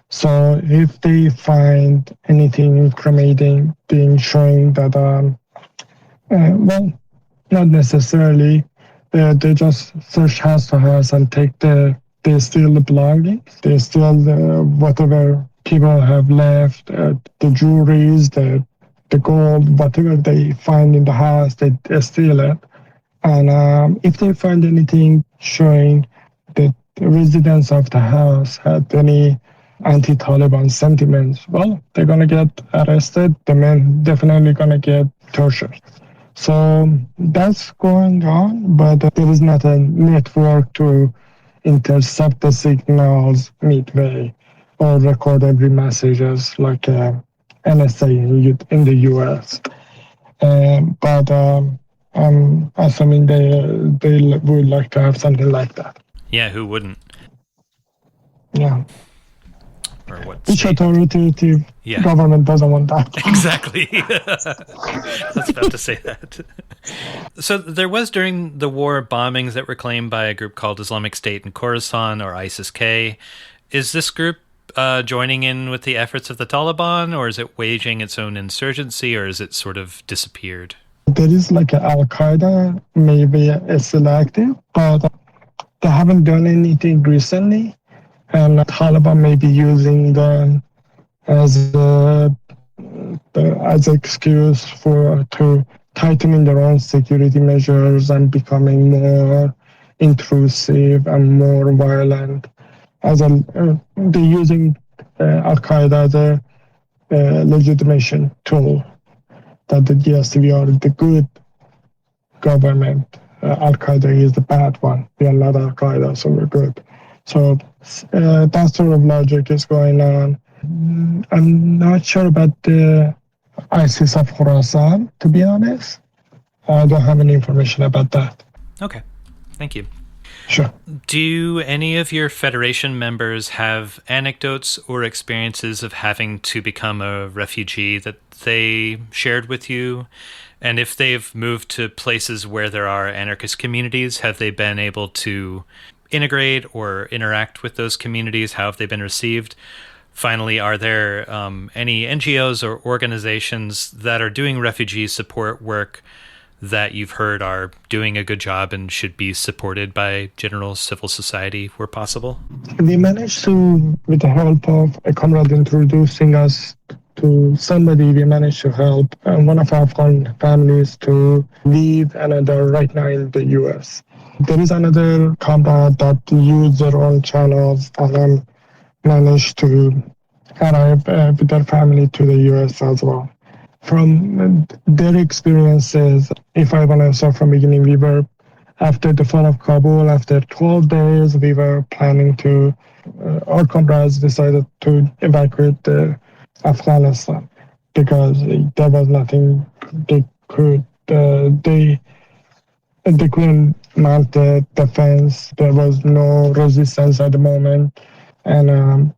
So if they find anything incriminating, being showing that, well, not necessarily, they just search house to house and they steal the belongings, they steal whatever people have left, the jewelries, the gold, whatever they find in the house, they steal it. And if they find anything showing that the residents of the house had any anti-Taliban sentiments, well, they're going to get arrested. The men definitely going to get tortured. So that's going on, but there is not a network to intercept the signals midway or record every messages like NSA in the US. But I'm assuming they would like to have something like that. Yeah, who wouldn't? Yeah. Or what? Each authoritative government doesn't want that. Exactly. I was about to say that. So there was during the war bombings that were claimed by a group called Islamic State in Khorasan, or ISIS-K. Is this group joining in with the efforts of the Taliban, or is it waging its own insurgency, or is it sort of disappeared? There is like Al-Qaeda, maybe it's still active, but they haven't done anything recently. And the Taliban may be using them as excuse to tightening their own security measures and becoming more intrusive and more violent. They're using Al-Qaeda as a legitimation tool. That yes, we are the good government. Al-Qaeda is the bad one. We are not Al-Qaeda, so we're good. So that sort of logic is going on. I'm not sure about the ISIS of Khorasan, to be honest. I don't have any information about that. Okay, thank you. Sure. Do any of your Federation members have anecdotes or experiences of having to become a refugee that they shared with you? And if they've moved to places where there are anarchist communities, have they been able to integrate or interact with those communities? How have they been received? Finally, are there any NGOs or organizations that are doing refugee support work that you've heard are doing a good job and should be supported by general civil society where possible? We managed to, with the help of a comrade introducing us to somebody, we managed to help one of our Afghan families to leave another right now in the US. There is another comrade that used their own channels and then managed to arrive with their family to the US as well. From their experiences, if I want to start from the beginning, we were, after the fall of Kabul, after 12 days, we were planning to, our comrades decided to evacuate Afghanistan because there was nothing they could, they couldn't mount the defense. There was no resistance at the moment. And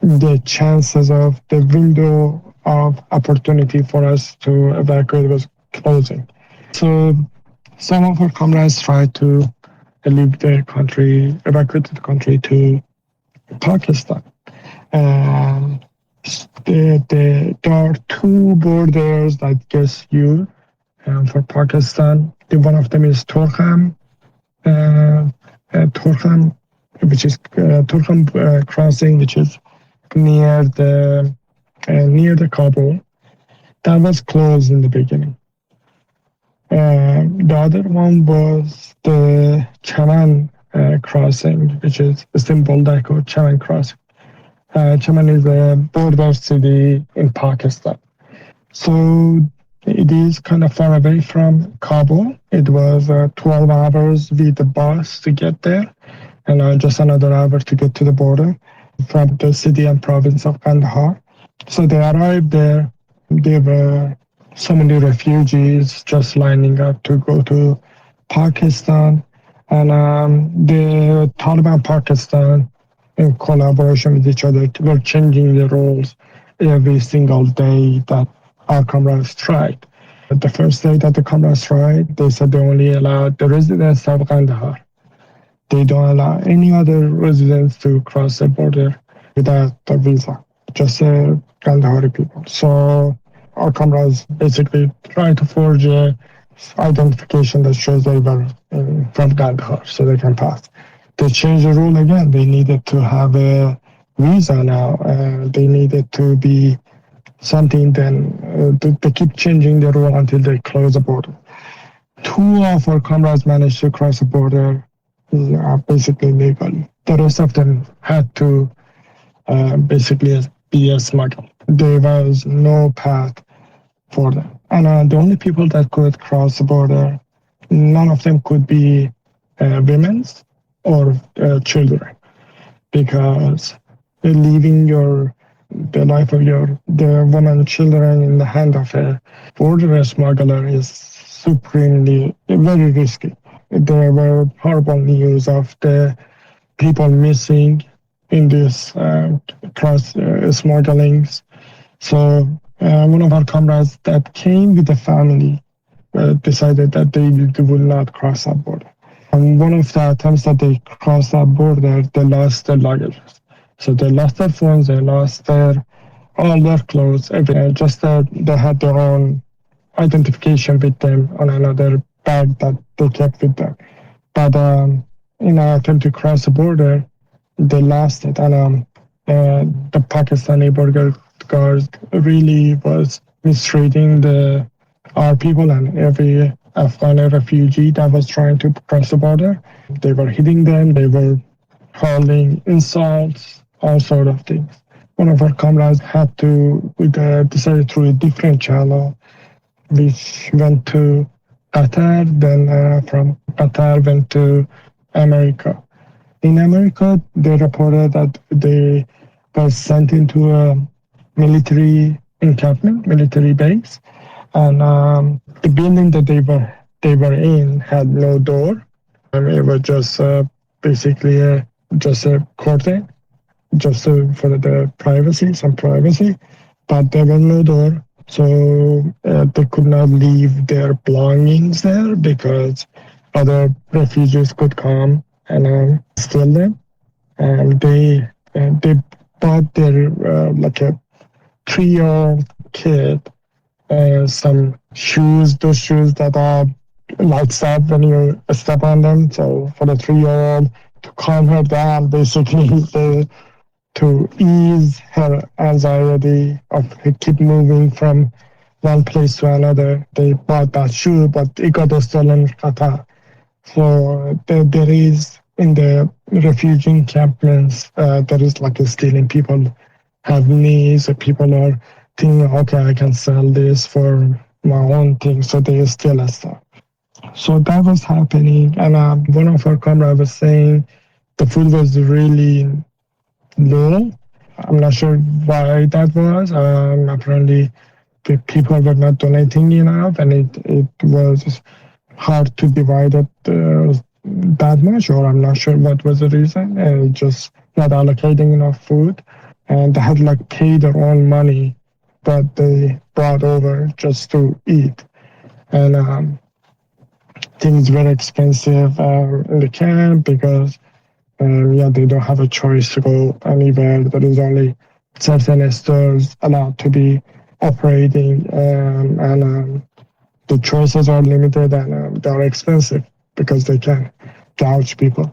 the chances of the window of opportunity for us to evacuate was closing. So some of our comrades tried to leave the country, evacuate the country to Pakistan. And there are two borders that gets you for Pakistan. One of them is Torkham, which is Torkham crossing, which is near the Kabul. That was closed in the beginning. The other one was the Chaman crossing, which is Istanbul Dako Chaman crossing. Chaman is a border city in Pakistan. So it is kind of far away from Kabul. It was 12 hours with the bus to get there, and just another hour to get to the border from the city and province of Kandahar. So they arrived there. There were so many refugees just lining up to go to Pakistan. And the Taliban Pakistan, in collaboration with each other, were changing the roles every single day that our comrades tried. The first day that the comrades tried, they said they only allowed the residents of Kandahar. They don't allow any other residents to cross the border without a visa, just Kandahari people. So our comrades basically tried to forge a identification that shows they were from Kandahar so they can pass. They changed the rule again. They needed to have a visa now. They needed to be something, then they keep changing the rule until they close the border. Two of our comrades managed to cross the border basically legally. The rest of them had to basically be smuggled. There was no path for them. And the only people that could cross the border, none of them could be women or children, because leaving the life of the women and children in the hand of a border smuggler is supremely very risky. There were horrible news of the people missing in this cross smugglings. So one of our comrades that came with the family decided that they will not cross that border. And one of the attempts that they crossed that border, they lost their luggage. So they lost their phones, they lost all their clothes, everything. Just they had their own identification with them on another bag that they kept with them. But in an attempt to cross the border, they lost it. And the Pakistani border guards really was mistreating our people and every Afghan refugee that was trying to cross the border. They were hitting them, they were hurling insults, all sort of things. One of our comrades had to decided through a different channel, which went to Qatar, then from Qatar went to America. In America, they reported that they were sent into a military encampment, military base, and the building that they were in had no door. It was just basically just a curtain, just for the privacy, some privacy, but there was no door. So they could not leave their belongings there because other refugees could come and steal them. And they bought their like a 3-year-old kid some shoes, those shoes that lights up when you step on them. So for the 3-year-old to calm her down, basically to ease her anxiety of keep moving from one place to another. They bought that shoe, but it got stolen in Qatar. So there is, in the refugee encampments, there is like a stealing. People have needs, people are thinking, okay, I can sell this for my own thing, so they steal stuff. So that was happening, and one of our comrades was saying the food was really low. I'm not sure why that was. Apparently, the people were not donating enough, and it was hard to divide it that much, or I'm not sure what was the reason. Just not allocating enough food, and they had like paid their own money, but they brought over just to eat, and things were expensive in the camp because they don't have a choice to go anywhere. There is only certain stores allowed to be operating, and the choices are limited, and they are expensive because they can gouge people.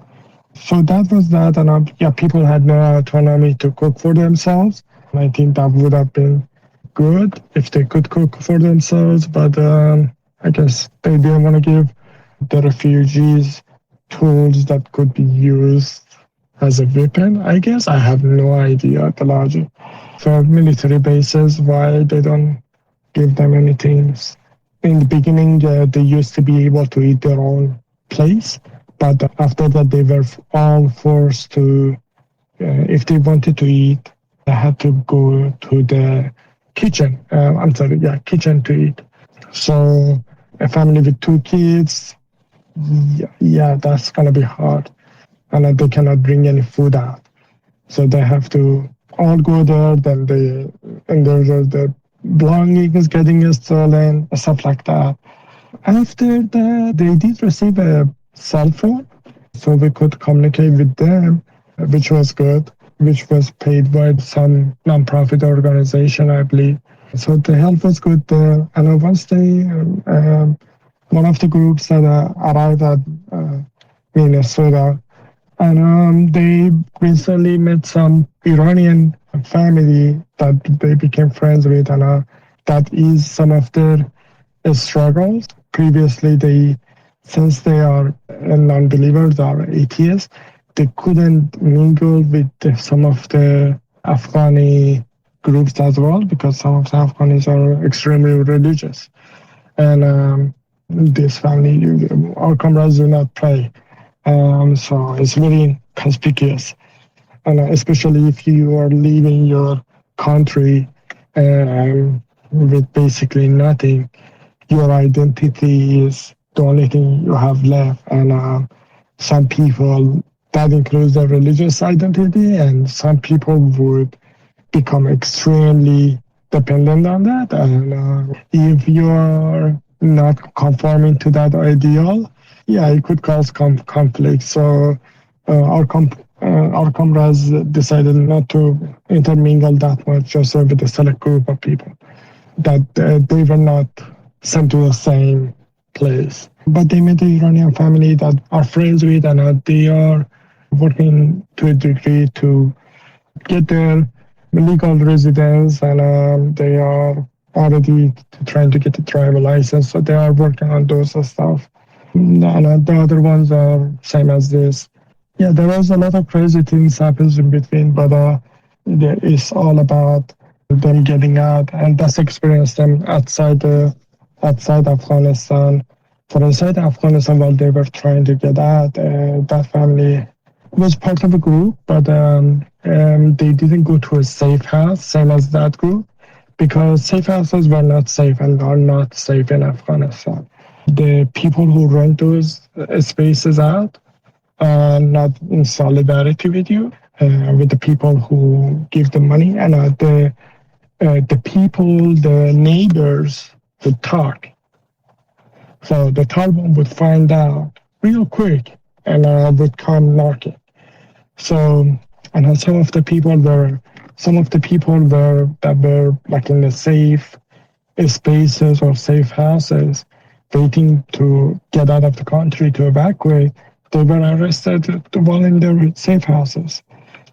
So that was that, and people had no autonomy to cook for themselves. I think that would have been good if they could cook for themselves, but I guess they didn't want to give the refugees tools that could be used as a weapon, I guess. I have no idea the logic. For military bases, why they don't give them anything. In the beginning, they used to be able to eat their own place, but after that, they were all forced to, if they wanted to eat, they had to go to the kitchen. Kitchen to eat. So a family with 2 kids, that's going to be hard. And they cannot bring any food out. So they have to all go there, then the belongings getting stolen, stuff like that. After that, they did receive a cell phone, so we could communicate with them, which was good, which was paid by some non-profit organization, I believe. So the help was good there. And once they, one of the groups that arrived at Minnesota, and they recently met some Iranian family that they became friends with, and that is some of their struggles. Previously, since they are non-believers or atheists, they couldn't mingle with some of the Afghani groups as well, because some of the Afghanis are extremely religious. And this family, our comrades do not pray. So it's very conspicuous. And especially if you are leaving your country with basically nothing, your identity is the only thing you have left. And some people, that includes their religious identity, and some people would become extremely dependent on that. And if you are not conforming to that ideal, it could cause conflict. So our comrades decided not to intermingle that much, just with a select group of people, that they were not sent to the same place. But they met the Iranian family that are friends with, and they are working to a degree to get their legal residence, and they are already trying to get a driver license. So they are working on those stuff. And the other ones are same as this. There was a lot of crazy things happens in between, but it's all about them getting out, and that's experienced them outside Afghanistan. For inside Afghanistan, while they were trying to get out, that family was part of a group, but they didn't go to a safe house, same as that group, because safe houses were not safe and are not safe in Afghanistan. The people who rent those spaces out are not in solidarity with you, with the people who give the money, and the people, the neighbors would talk. So the Taliban would find out real quick and would come knocking. So, and some of the people were that were like in the safe spaces or safe houses, waiting to get out of the country to evacuate. They were arrested while in their safe houses.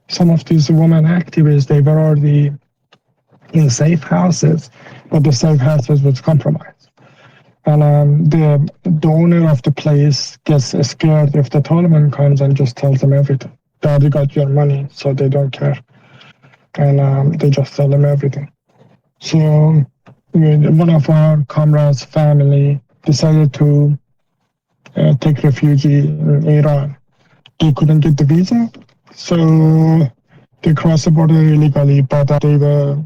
Some of these women activists, they were already in safe houses, but the safe houses was compromised. And the owner of the place gets scared if the Taliban comes and just tells them everything. They already got your money, so they don't care. And they just tell them everything. So one of our comrades' family decided to take refuge in Iran. They couldn't get the visa, so they crossed the border illegally, but they were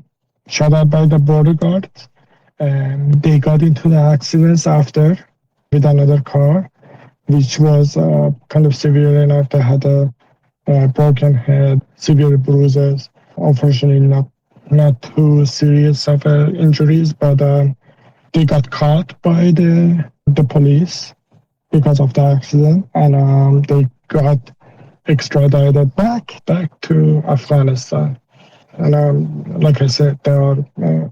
shot at by the border guards. And they got into the accidents after with another car, which was kind of severe enough. They had a broken head, severe bruises. Unfortunately, not too serious of injuries, but they got caught by the police because of the accident, and they got extradited back to Afghanistan. And like I said, the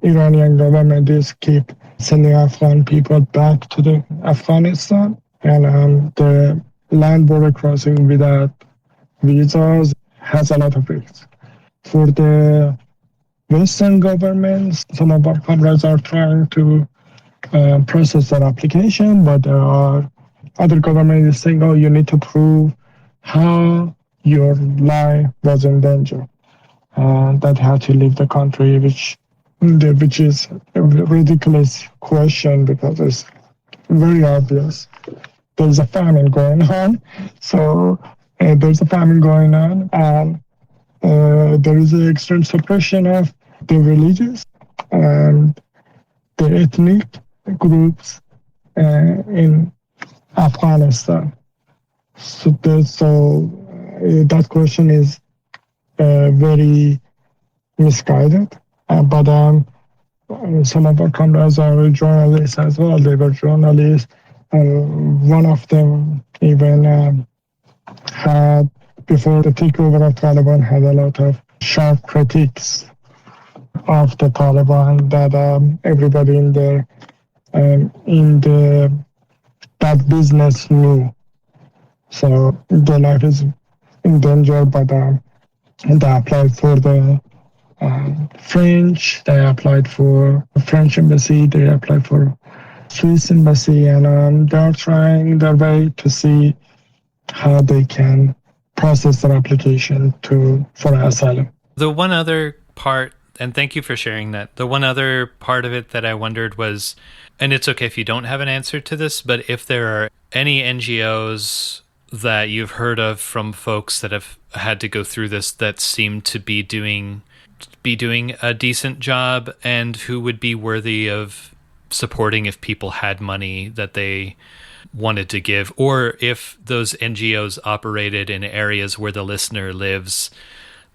Iranian government is keep sending Afghan people back to the Afghanistan, and the land border crossing without visas has a lot of risks. For the Western governments, some of our comrades are trying to process their application, but there are other governments saying, oh, you need to prove how your life was in danger and that you had to leave the country, which is a ridiculous question because it's very obvious. There's a famine going on, so there's a famine going on, and there is an extreme suppression of the religious and the ethnic groups in Afghanistan. So that question is very misguided. But some of our comrades are journalists as well. They were journalists, and one of them even had, before the takeover of Taliban, had a lot of sharp critiques of the Taliban that everybody in that business knew. So their life is in danger, but they applied for the French, they applied for the French embassy, they applied for Swiss embassy, and they are trying their way to see how they can process their application for asylum. The one other part, and thank you for sharing that, the one other part of it that I wondered was, and it's okay if you don't have an answer to this, but if there are any NGOs that you've heard of from folks that have had to go through this that seem to be doing a decent job and who would be worthy of supporting if people had money that they wanted to give, or if those NGOs operated in areas where the listener lives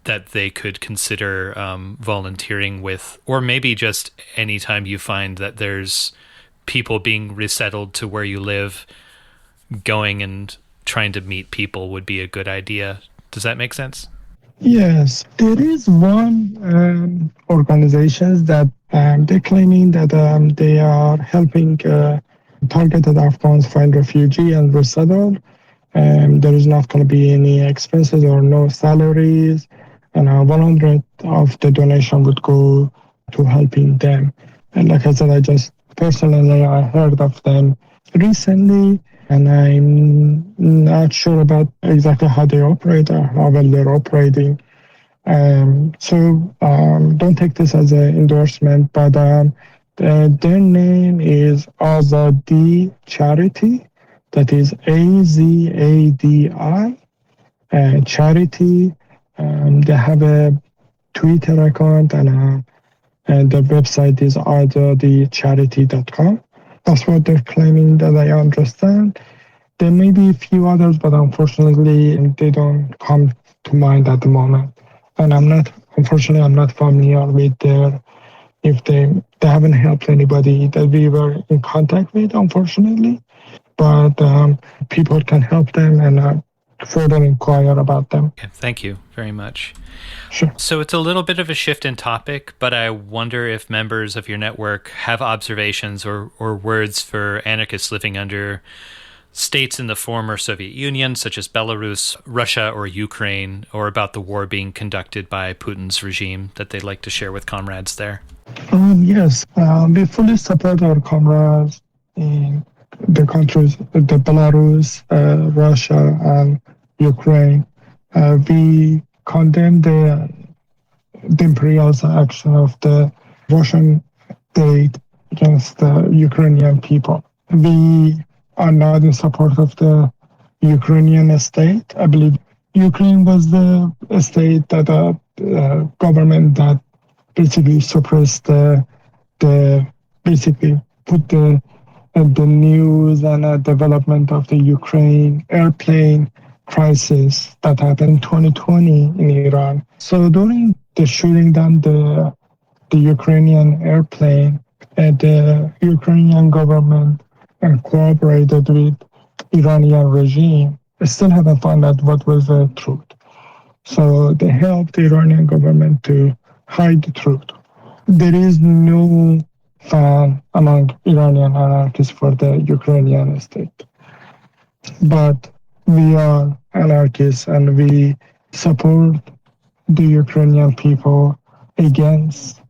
that they could consider volunteering with, or maybe just anytime you find that there's people being resettled to where you live, going and trying to meet people would be a good idea. Does that make sense? Yes, there is one organization that they're claiming that they are helping targeted Afghans find refugee and resettle. There is not going to be any expenses or no salaries, and 100 of the donation would go to helping them. And like I said, I heard of them recently, and I'm not sure about exactly how they operate or how well they're operating. So don't take this as an endorsement, but their name is Azadi Charity. That is AZADI Charity. They have a Twitter account, and the website is azadicharity.com. That's what they're claiming, that I understand. There may be a few others, but unfortunately, they don't come to mind at the moment. And I'm not familiar with if they haven't helped anybody that we were in contact with, unfortunately. But people can help them and further inquire about them. Okay, thank you very much. Sure. So it's a little bit of a shift in topic, but I wonder if members of your network have observations or words for anarchists living under states in the former Soviet Union, such as Belarus, Russia, or Ukraine, or about the war being conducted by Putin's regime that they'd like to share with comrades there? Yes, we fully support our comrades in the countries, the Belarus, Russia, and Ukraine. We condemn the imperial action of the Russian state against the Ukrainian people. We are not in support of the Ukrainian state. I believe Ukraine was the state that government that basically suppressed basically put the news and development of the Ukraine airplane crisis that happened in 2020 in Iran. So during the shooting down the Ukrainian airplane, the Ukrainian government cooperated with Iranian regime. They still haven't found out what was the truth. So they helped the Iranian government to hide the truth. There is no fan among Iranian anarchists for the Ukrainian state. But we are anarchists and we support the Ukrainian people against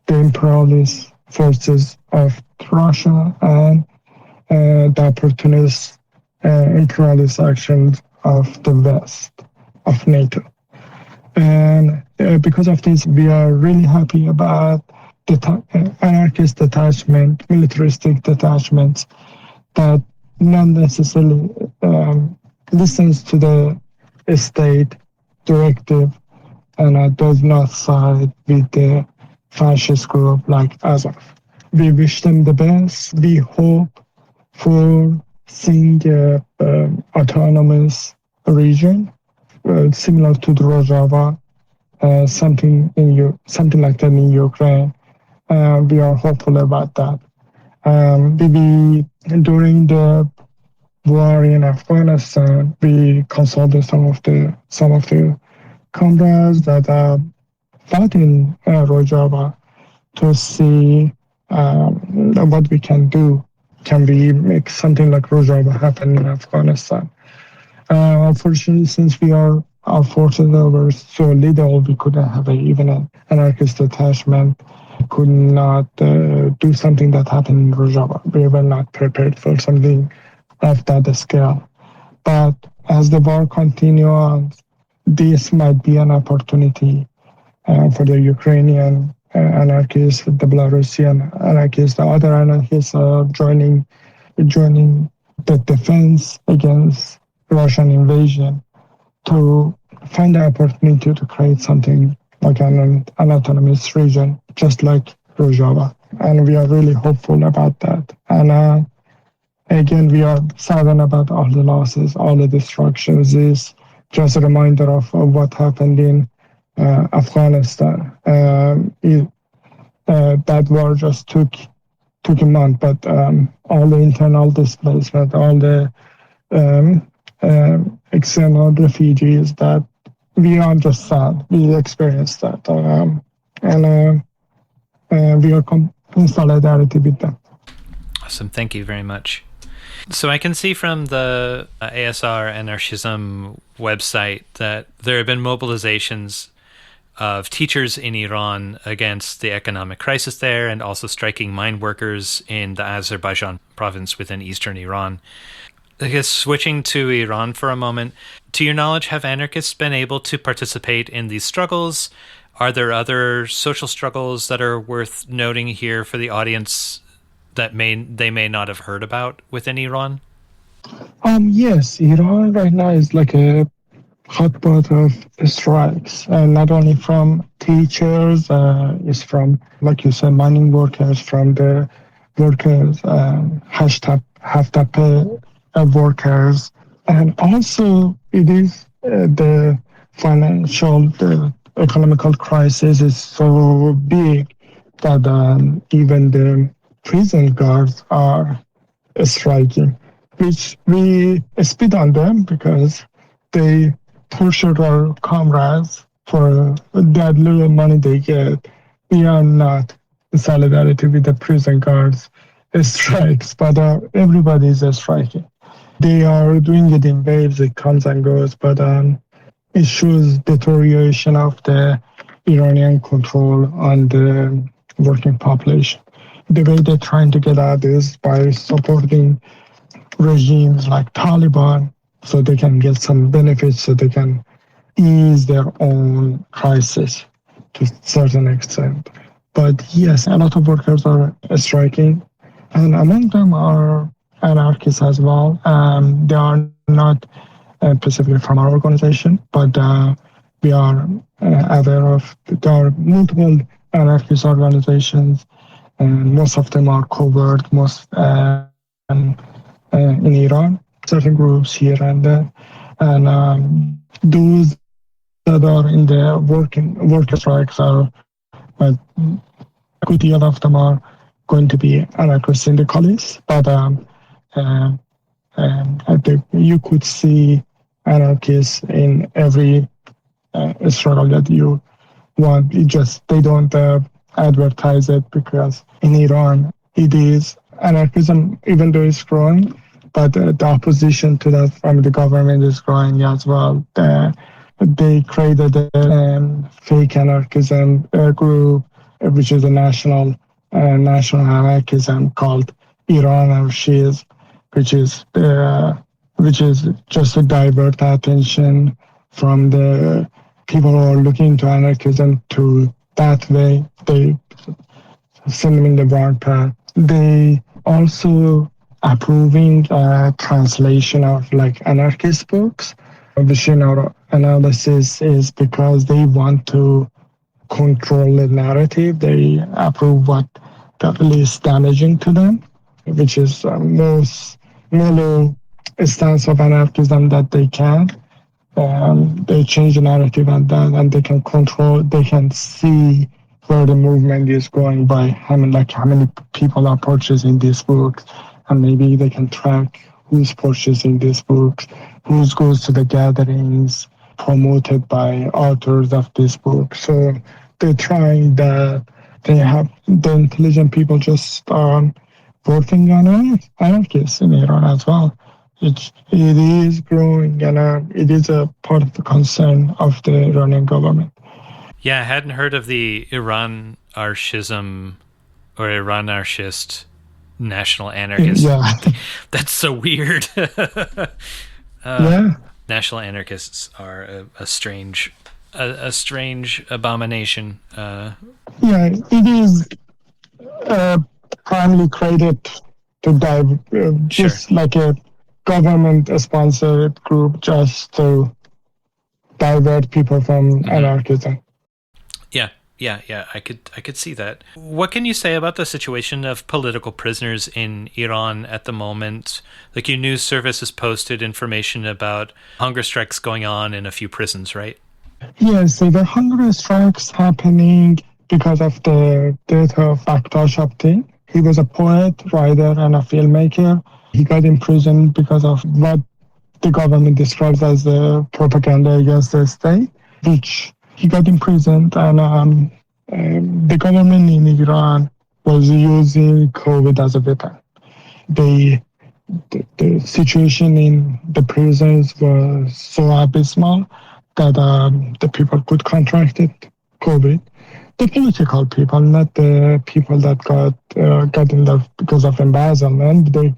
the imperialist forces of Russia and the opportunist imperialist actions of the West, of NATO. And because of this, we are really happy about the anarchist detachment, militaristic detachments that not necessarily listens to the state directive and does not side with the fascist group like Azov. We wish them the best. We hope for seeing an autonomous region similar to the Rojava, something like that in Ukraine. We are hopeful about that. Maybe during the war in Afghanistan, we consulted some of the comrades that fought in Rojava to see what we can do. Can we make something like Rojava happen in Afghanistan? Unfortunately, since our forces were so little, we couldn't have even an anarchist detachment. Could not do something that happened in Rojava. We were not prepared for something of that scale. But as the war continues, this might be an opportunity for the Ukrainian anarchists, the Belarusian anarchists, the other anarchists joining the defense against Russian invasion to find the opportunity to create something like an autonomous region, just like Rojava. And we are really hopeful about that. And again, we are saddened about all the losses, all the destructions. It's just a reminder of what happened in Afghanistan. That war just took a month, but all the internal displacement, all the external refugees that we understand, we experienced that, and we are in solidarity with them. Awesome, thank you very much. So I can see from the ASR Anarchism website that there have been mobilizations of teachers in Iran against the economic crisis there, and also striking mine workers in the Azerbaijan province within eastern Iran. I guess switching to Iran for a moment, to your knowledge, have anarchists been able to participate in these struggles? Are there other social struggles that are worth noting here for the audience that they may not have heard about within Iran? Yes, Iran right now is like a hotspot of strikes, and not only from teachers, it's from, like you said, mining workers, from the workers, Haftape workers, and also it is the the economical crisis is so big that even the prison guards are striking, which we spit on them because they tortured our comrades for that little money they get. We are not in solidarity with the prison guards strikes, but everybody is striking. They are doing it in waves, it comes and goes, but it shows deterioration of the Iranian control on the working population. The way they're trying to get at is by supporting regimes like Taliban so they can get some benefits, so they can ease their own crisis to a certain extent. But yes, a lot of workers are striking, and among them are anarchists as well. They are not specifically from our organization, but we are aware of there are multiple anarchist organizations, and most of them are covert, in Iran, certain groups here and there. And those that are in the worker strikes are, a good deal of them are going to be anarcho-syndicalists, but I think you could see anarchists in every struggle that you want. They don't advertise it, because in Iran it is anarchism, even though it's growing, but the opposition to that from the government is growing as well. They created a fake anarchism group, which is a national anarchism called Iran anarchist, which is just to divert attention from the people who are looking to anarchism to that way. They send them in the wrong path. They also approving translation of like anarchist books, which in our analysis is because they want to control the narrative. They approve what that is damaging to them, which is most mellow stance of anarchism that they can. They change the narrative and they can control, they can see where the movement is going by how many people are purchasing these books, and maybe they can track who's purchasing these books, who goes to the gatherings promoted by authors of this book. So they're trying that. They have the intelligent people just working on anarchists in Iran as well. It is growing, and it is a part of the concern of the Iranian government. Yeah, I hadn't heard of the Iran anarchism or Iran anarchist national anarchist. Yeah. That's so weird. Yeah. National anarchists are a strange abomination. Yeah, it is primarily created to just like a government-sponsored group just to divert people from anarchism. Yeah. I could see that. What can you say about the situation of political prisoners in Iran at the moment? Like, your news service has posted information about hunger strikes going on in a few prisons, right? Yes, so the hunger strikes happening because of the death of Baktash Abtin. He was a poet, writer, and a filmmaker. He got imprisoned because of what the government describes as the propaganda against the state, which he got imprisoned, and the government in Iran was using COVID as a weapon. The situation in the prisons was so abysmal that the people could contract COVID. The political people, not the people that got in there because of embezzlement. They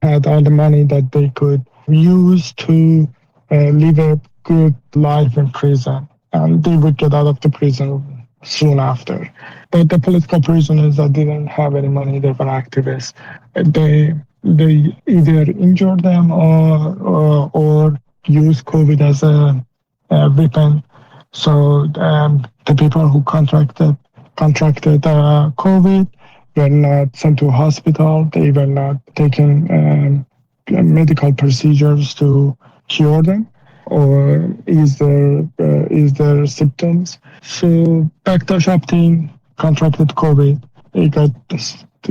had all the money that they could use to live a good life in prison, and they would get out of the prison soon after. But the political prisoners that didn't have any money, they were activists. They either injured them or used COVID as a weapon. So the people who contracted COVID were not sent to hospital. They were not taking medical procedures to cure them or ease their symptoms. So Baktash Abtin contracted COVID. It got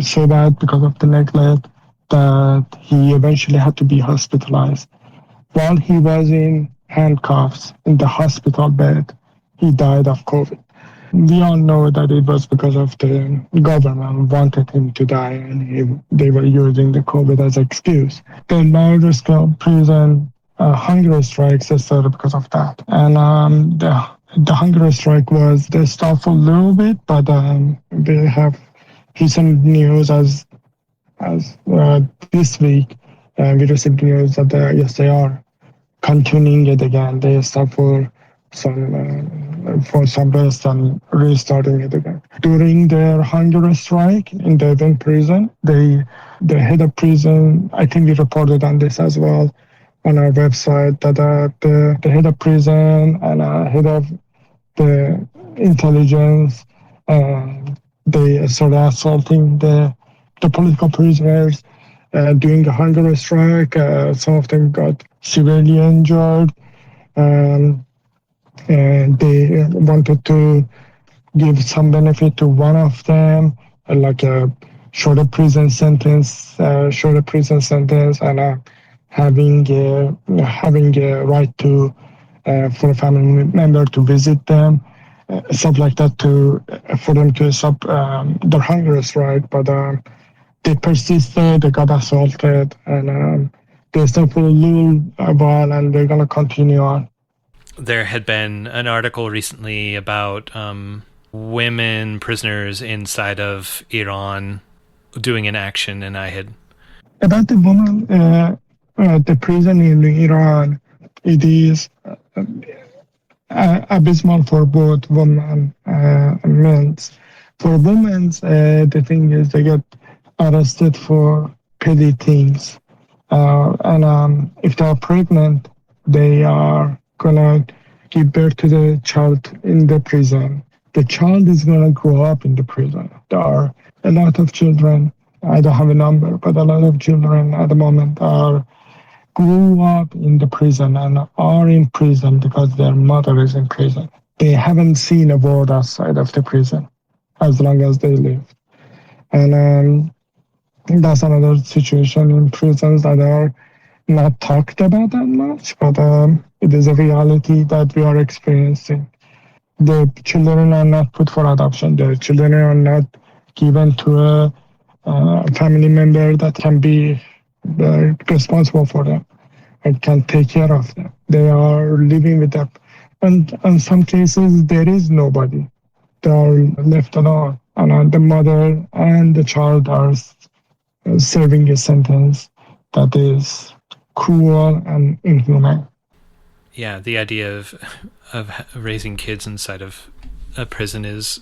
so bad because of the neglect that he eventually had to be hospitalized. While he was in handcuffs in the hospital bed, he died of COVID. we all know that it was because of the government wanted him to die, and they were using the COVID as excuse. The largest scale prison hunger strikes started because of that. And the hunger strike was, they stopped a little bit, but they have recent news as this week, we received news that yes, they are continuing it again. They stopped for some rest and restarting it again. During their hunger strike in the Ervin prison, the head of prison, I think we reported on this as well on our website, that the head of prison and head of the intelligence, they started assaulting the political prisoners during the hunger strike. Some of them got severely injured. And they wanted to give some benefit to one of them, like a shorter prison sentence, and having a right to for a family member to visit them, stuff like that, for them to stop their hunger strike. But they persisted, they got assaulted, and they stopped for a little while, and they're gonna continue on. There had been an article recently about women prisoners inside of Iran doing an action, and I had... About the woman, the prison in Iran, it is abysmal for both women and men. For women, the thing is they get arrested for petty things. And if they are pregnant, they are gonna give birth to the child in the prison. The child is gonna grow up in the prison. There are a lot of children, I don't have a number, but a lot of children at the moment grew up in the prison and are in prison because their mother is in prison. They haven't seen a world outside of the prison as long as they live. And that's another situation in prisons that are not talked about that much, but it is a reality that we are experiencing. The children are not put for adoption. The children are not given to a family member that can be responsible for them and can take care of them. They are living with them. And in some cases, there is nobody. They are left alone. And the mother and the child are serving a sentence that is cruel and inhumane. Yeah, the idea of raising kids inside of a prison is...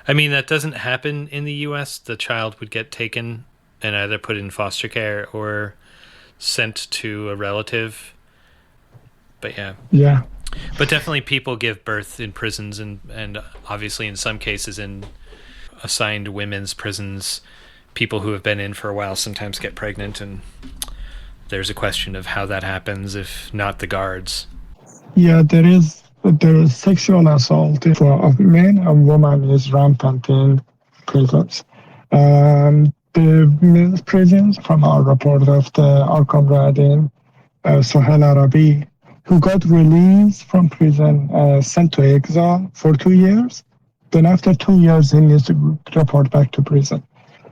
I mean, that doesn't happen in the U.S. The child would get taken and either put in foster care or sent to a relative. But yeah. Yeah. But definitely people give birth in prisons, and obviously in some cases in assigned women's prisons, people who have been in for a while sometimes get pregnant, and there's a question of how that happens if not the guards. Yeah, there is sexual assault of men and women is rampant in prisons. The men's prisons, from our report of our comrade in Sohiel Arabi, who got released from prison, sent to exile for 2 years. Then after 2 years, he needs to report back to prison.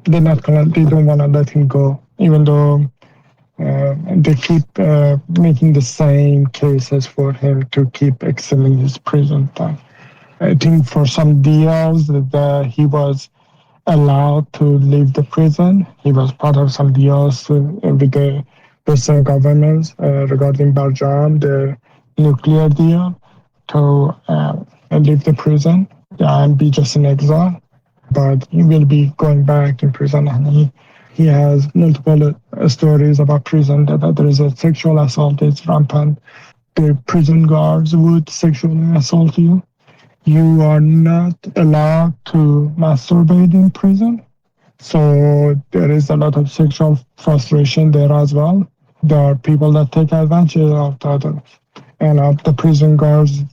They don't want to let him go, even though they keep making the same cases for him to keep extending his prison time. I think for some deals that he was allowed to leave the prison. He was part of some deals with the Western governments regarding Barjam, the nuclear deal, to leave the prison and be just in exile. But he will be going back in prison, and he has multiple stories about prison that there is a sexual assault is rampant. The prison guards would sexually assault you. You are not allowed to masturbate in prison. So there is a lot of sexual frustration there as well. There are people that take advantage of others. And the prison guards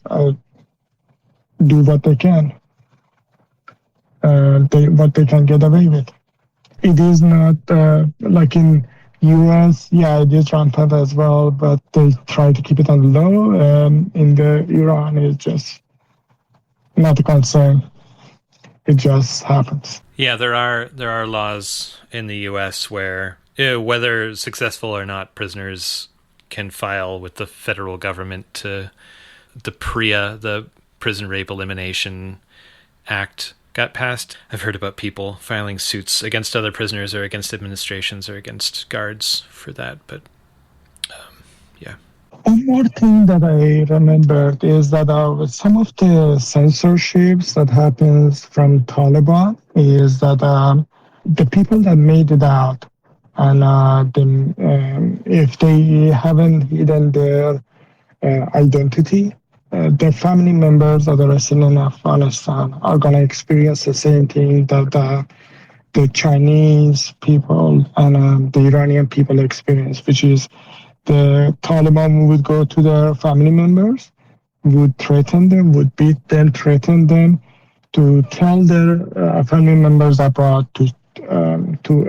do what they can. What they can get away with. It is not like in US, yeah, it is rampant as well, but they try to keep it on low. In the Iran, it's just not a concern. It just happens. Yeah, there are laws in the U.S. where, whether successful or not, prisoners can file with the federal government to the PREA, the Prison Rape Elimination Act, got passed. I've heard about people filing suits against other prisoners or against administrations or against guards for that, but yeah. One more thing that I remembered is that some of the censorships that happens from Taliban is that the people that made it out, and if they haven't hidden their identity, their family members that are still in Afghanistan are going to experience the same thing that the Chinese people and the Iranian people experience, which is the Taliban would go to their family members, would threaten them, would beat them, threaten them, to tell their family members abroad to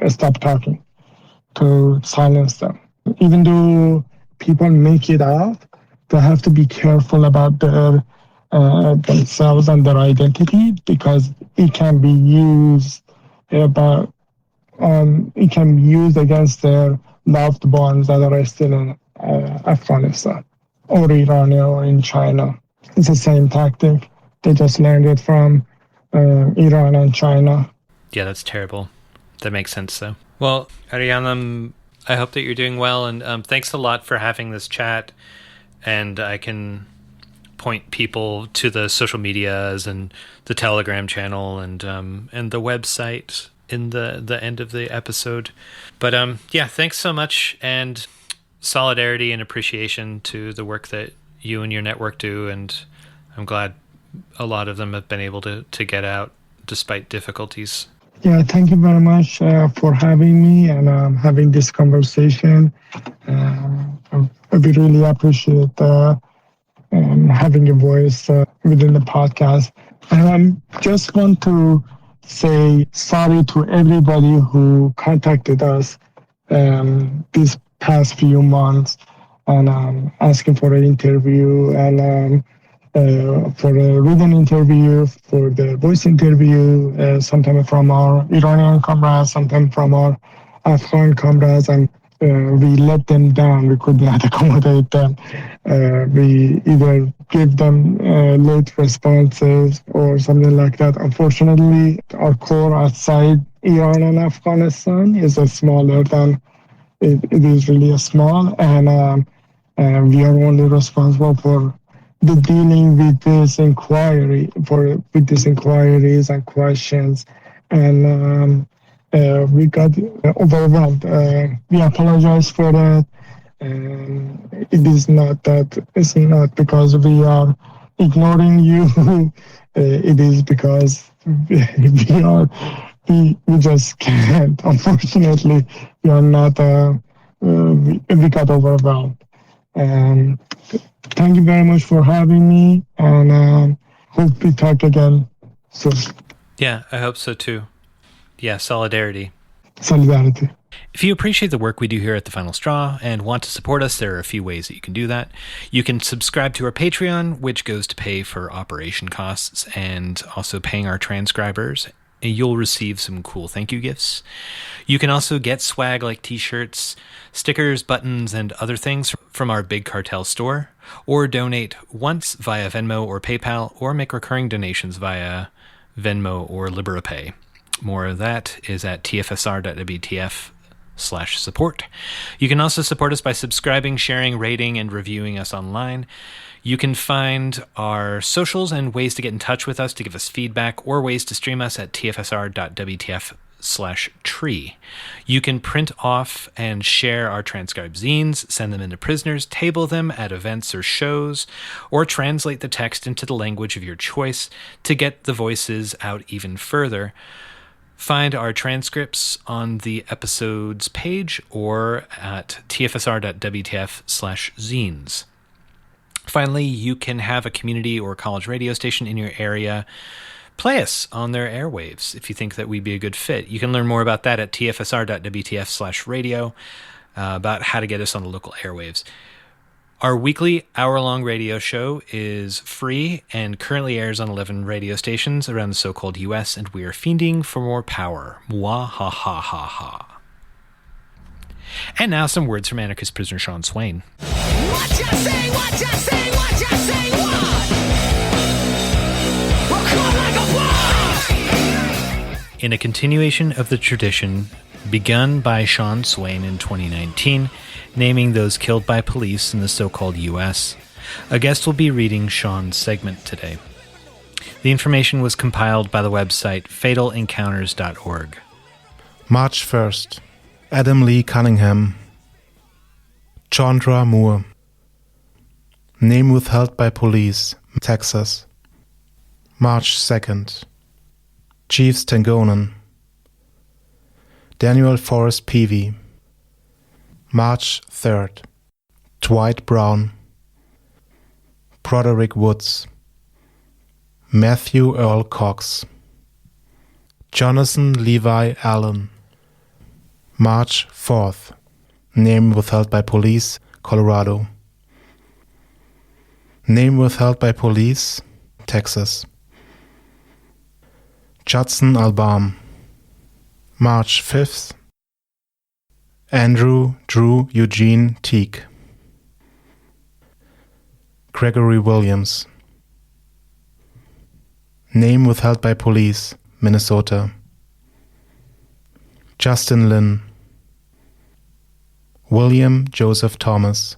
stop talking, to silence them. Even though people make it out, they have to be careful about their themselves and their identity, because it can be used it can be used against their loved ones that are still in Afghanistan or Iran or in China. It's the same tactic. They just learned it from Iran and China. Yeah, that's terrible. That makes sense, though. Well, Aryanum, I hope that you're doing well, and thanks a lot for having this chat. And I can point people to the social medias and the Telegram channel and the website in the end of the episode. But yeah, thanks so much, and solidarity and appreciation to the work that you and your network do. And I'm glad a lot of them have been able to get out despite difficulties. Yeah, thank you very much for having me and having this conversation. We really appreciate having a voice within the podcast. And I just want to say sorry to everybody who contacted us these past few months and asking for an interview and for a written interview, for the voice interview, sometimes from our Iranian comrades, sometimes from our Afghan comrades, and we let them down. We could not accommodate them. We either give them late responses or something like that. Unfortunately, our core outside Iran and Afghanistan is smaller than it is really small, and we are only responsible for the dealing with this inquiry, with these inquiries and questions, and we got overwhelmed. We apologize for that. It is not that. It's not because we are ignoring you. It is because we just can't. Unfortunately, we are not. We got overwhelmed. Thank you very much for having me, and hope we talk again soon. Yeah, I hope so too. Yeah, solidarity. Solidarity. If you appreciate the work we do here at The Final Straw and want to support us, there are a few ways that you can do that. You can subscribe to our Patreon, which goes to pay for operation costs and also paying our transcribers. You'll receive some cool thank you gifts. You can also get swag like t-shirts, stickers, buttons, and other things from our Big Cartel store, or donate once via Venmo or PayPal, or make recurring donations via Venmo or LiberaPay. More of that is at tfsr.wtf/support. You can also support us by subscribing, sharing, rating, and reviewing us online. You can find our socials and ways to get in touch with us to give us feedback, or ways to stream us at tfsr.wtf/tree. You can print off and share our transcribed zines, send them into prisoners, table them at events or shows, or translate the text into the language of your choice to get the voices out even further. Find our transcripts on the episodes page or at tfsr.wtf/zines. Finally, you can have a community or college radio station in your area play us on their airwaves if you think that we'd be a good fit. You can learn more about that at tfsr.wtf/radio, about how to get us on the local airwaves. Our weekly hour-long radio show is free and currently airs on 11 radio stations around the so-called US, and we are fiending for more power. Mwah-ha-ha-ha-ha. And now some words from anarchist prisoner Sean Swain. What you say, what you say, what you say, what? We're caught like a ball! In a continuation of the tradition begun by Sean Swain in 2019, naming those killed by police in the so-called US, a guest will be reading Sean's segment today. The information was compiled by the website fatalencounters.org. March 1st. Adam Lee Cunningham. Chandra Moore. Name withheld by police, Texas. March 2nd. Chiefs Tangonen. Daniel Forrest Peavy. March 3rd. Dwight Brown. Broderick Woods. Matthew Earl Cox. Jonathan Levi Allen. March 4th. Name withheld by police, Colorado. Name withheld by police, Texas. Judson Albarn. March 5th. Andrew Drew Eugene Teague. Gregory Williams. Name withheld by police, Minnesota. Justin Lin. William Joseph Thomas.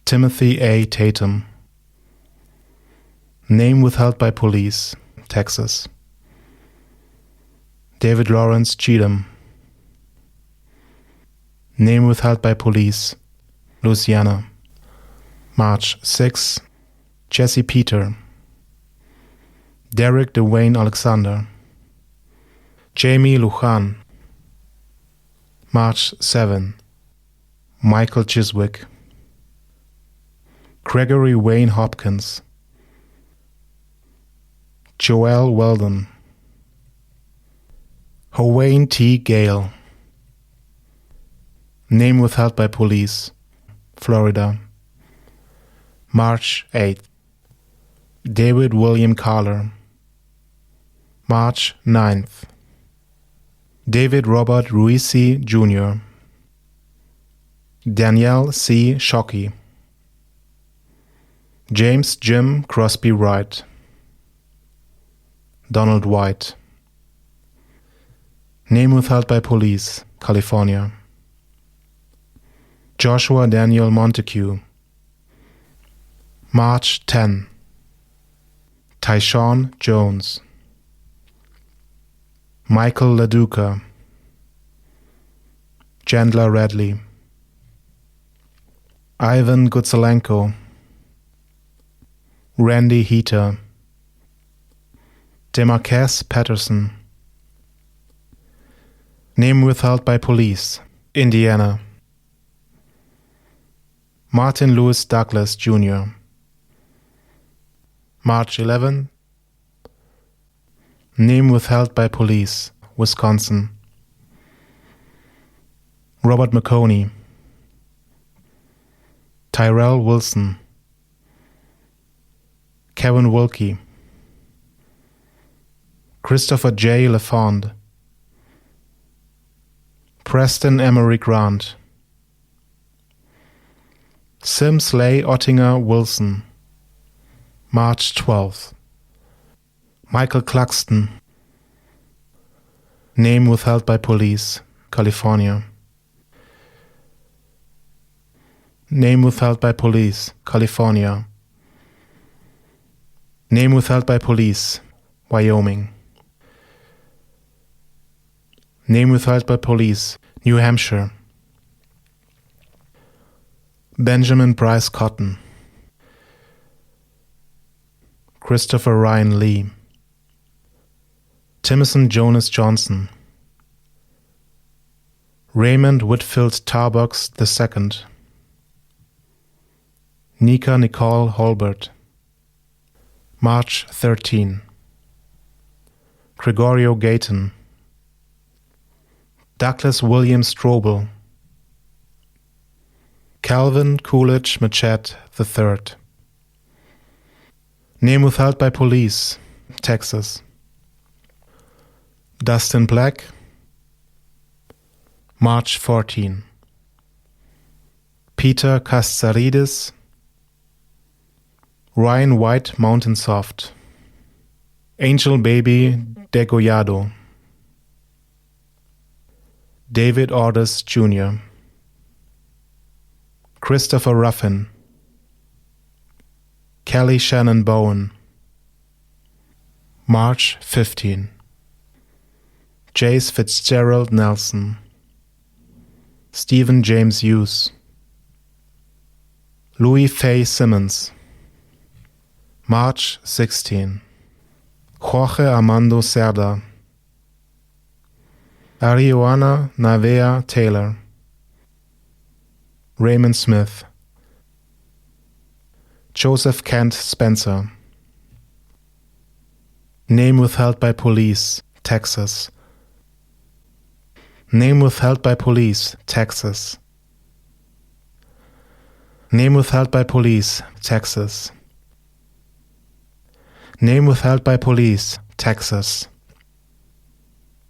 Timothy A. Tatum. Name withheld by police, Texas. David Lawrence Cheatham. Name withheld by police, Louisiana. March 6. Jesse Peter. Derek Dwayne Alexander. Jamie Lujan. March 7. Michael Chiswick. Gregory Wayne Hopkins. Joel Weldon. Howayne T. Gale. Name withheld by police, Florida. March 8. David William Carler. March 9th. David Robert Ruisi Jr. Danielle C. Shockey. James Jim Crosby Wright. Donald White. Name withheld by police, California. Joshua Daniel Montague. March 10. Tyshawn Jones. Michael LaDuca. Chandler Radley. Ivan Gutsalenko. Randy Heater. Demarcus Patterson. Name withheld by police, Indiana. Martin Lewis Douglas, Jr. March 11. Name withheld by police, Wisconsin. Robert McConey. Tyrell Wilson. Kevin Wilkie. Christopher J. LaFond. Preston Emery Grant. Sims Leigh Ottinger Wilson. March 12th. Michael Cluxton. Name withheld by police, California. Name withheld by police, California. Name withheld by police, Wyoming. Name withheld by police, New Hampshire. Benjamin Bryce Cotton. Christopher Ryan Lee. Timothy Jonas Johnson. Raymond Whitfield Tarbox II. Nika Nicole Holbert. March 13. Gregorio Gayton. Douglas William Strobel. Calvin Coolidge Machette III. Name withheld by police, Texas. Dustin Black, March 14. Peter Kastaridis, Ryan White Mountain Soft, Angel Baby Degollado, David Orders Jr., Christopher Ruffin, Kelly Shannon Bowen, March 15. Jace Fitzgerald Nelson, Stephen James Hughes, Louis Fay Simmons, March 16. Jorge Armando Cerda, Ariana Navea Taylor, Raymond Smith, Joseph Kent Spencer. Name withheld by police, Texas. Name withheld by police, Texas. Name withheld by police, Texas. Name withheld by police, Texas.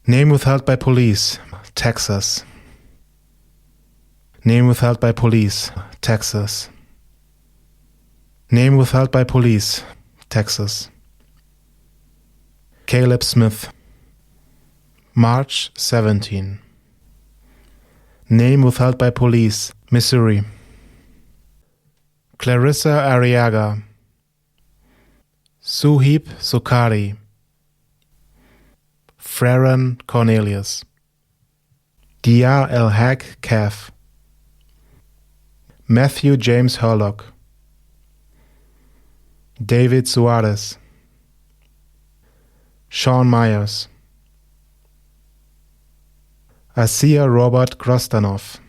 Name withheld by police, Texas. Name withheld by police, Texas. Name withheld by police, Texas. Caleb Smith, March 17. Name withheld by police, Missouri. Clarissa Arriaga, Suhib Sukari, Freran Cornelius, Diyar El-Haq Kaf, Matthew James Hurlock, David Suarez, Sean Myers, Asiya Robert Grostanov,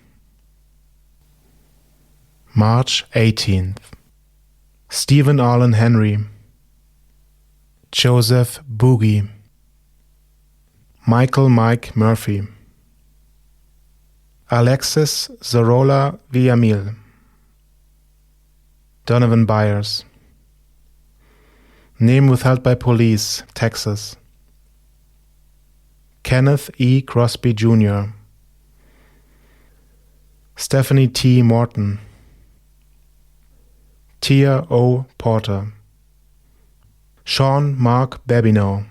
March 18th. Stephen Arlen Henry, Joseph Boogie, Michael Mike Murphy, Alexis Zorola Villamil, Donovan Byers. Name withheld by police, Texas. Kenneth E. Crosby Jr., Stephanie T. Morton, Tia O. Porter, Sean Mark Babineau,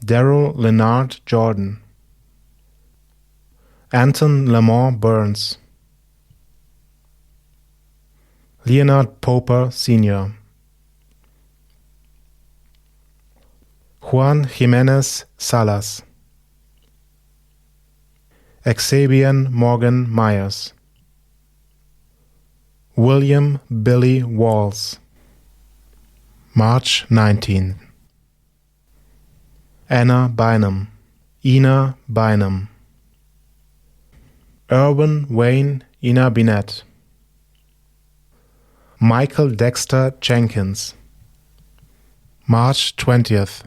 Daryl Leonard Jordan, Anton Lamont Burns, Leonard Popper Sr., Juan Jimenez Salas, Xavier Morgan Myers, William Billy Walls, March 19. Anna Bynum, Ina Bynum, Ervin Wayne Ina Binet, Michael Dexter Jenkins, March 20th.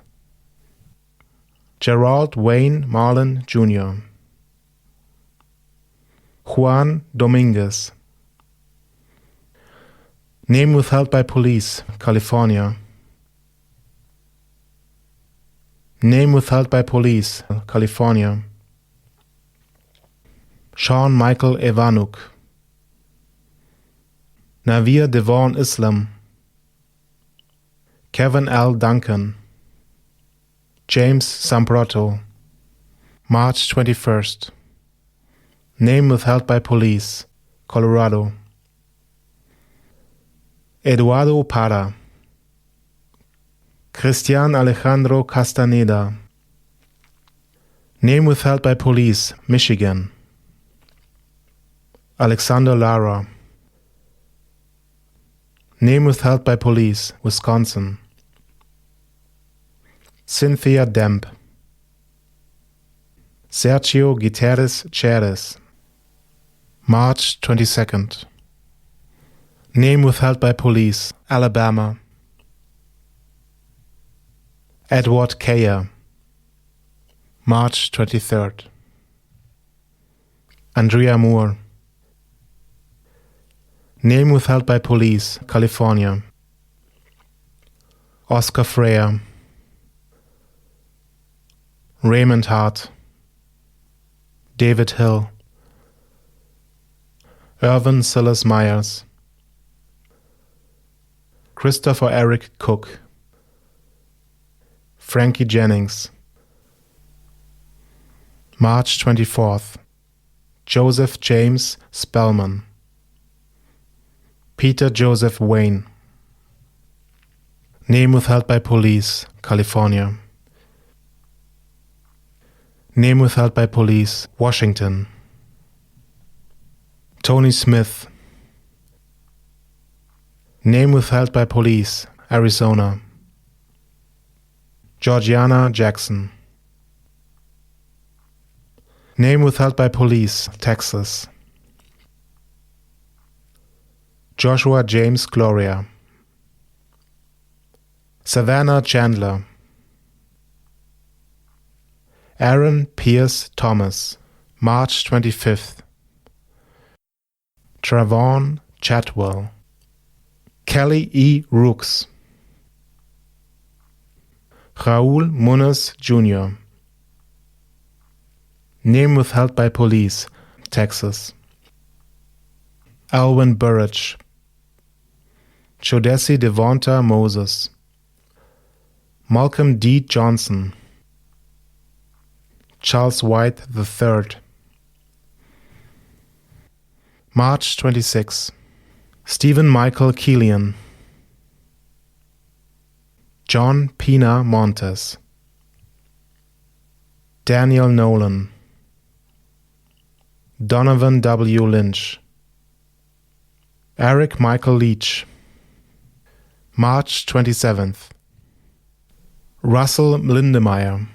Gerald Wayne Marlin Jr., Juan Dominguez. Name withheld by police, California. Name withheld by police, California. Sean Michael Evanuk, Navir Devon Islam, Kevin L. Duncan, James Samproto, March 21st. Name withheld by police, Colorado. Eduardo Parra, Cristian Alejandro Castaneda. Name withheld by police, Michigan. Alexander Lara. Name withheld by police, Wisconsin. Cynthia Demp, Sergio Guterres Cheres, March 22nd. Name withheld by police, Alabama. Edward Kaya, March 23rd. Andrea Moore, Name withheld by police, California. Oscar Freire. Raymond Hart. David Hill. Ervin Silas Myers. Christopher Eric Cook. Frankie Jennings. March 24th. Joseph James Spellman. Peter Joseph Wayne. Name withheld by police, California. Name withheld by police, Washington. Tony Smith. Name withheld by police, Arizona. Georgiana Jackson. Name withheld by police, Texas. Joshua James Gloria. Savannah Chandler. Aaron Pierce Thomas, March 25th. Travon Chatwell. Kelly E. Rooks. Raul Munoz Jr. Name withheld by police, Texas. Alwyn Burrage. Chodesi Devonta Moses. Malcolm D. Johnson. Charles White III. March 26. Stephen Michael Killian. John Pina Montes. Daniel Nolan. Donovan W. Lynch. Eric Michael Leach. March 27th. Russell Lindemeyer.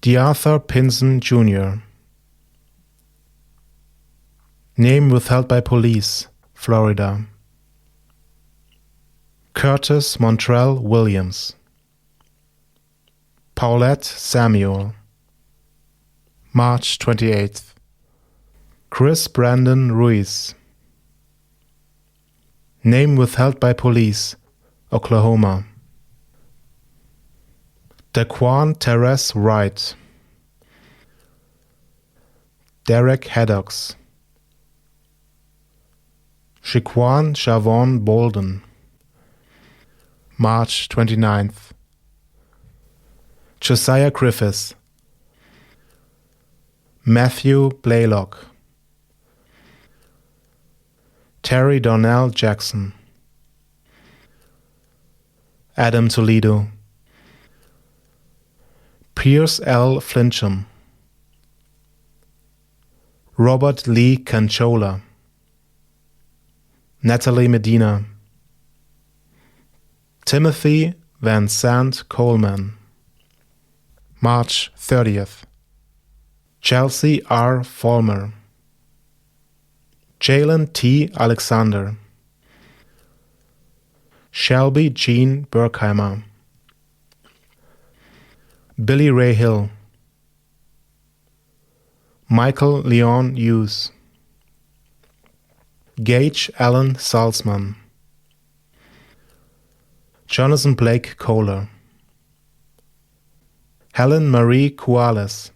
DeArthur Pinson Jr. Name withheld by police, Florida. Curtis Montrell Williams. Paulette Samuel. March 28th. Chris Brandon Ruiz. Name withheld by police, Oklahoma. Daquan Terrence Wright. Derek Haddox. Shaquan Shavon Bolden. March 29th. Josiah Griffiths. Matthew Blaylock. Terry Donnell Jackson. Adam Toledo. Pierce L. Flincham. Robert Lee Canchola. Natalie Medina. Timothy Van Sant Coleman. March 30th. Chelsea R. Fulmer. Jalen T. Alexander. Shelby Jean Berkheimer. Billy Ray Hill. Michael Leon Hughes. Gage Allen Salzman. Jonathan Blake Kohler. Helen Marie Cuales.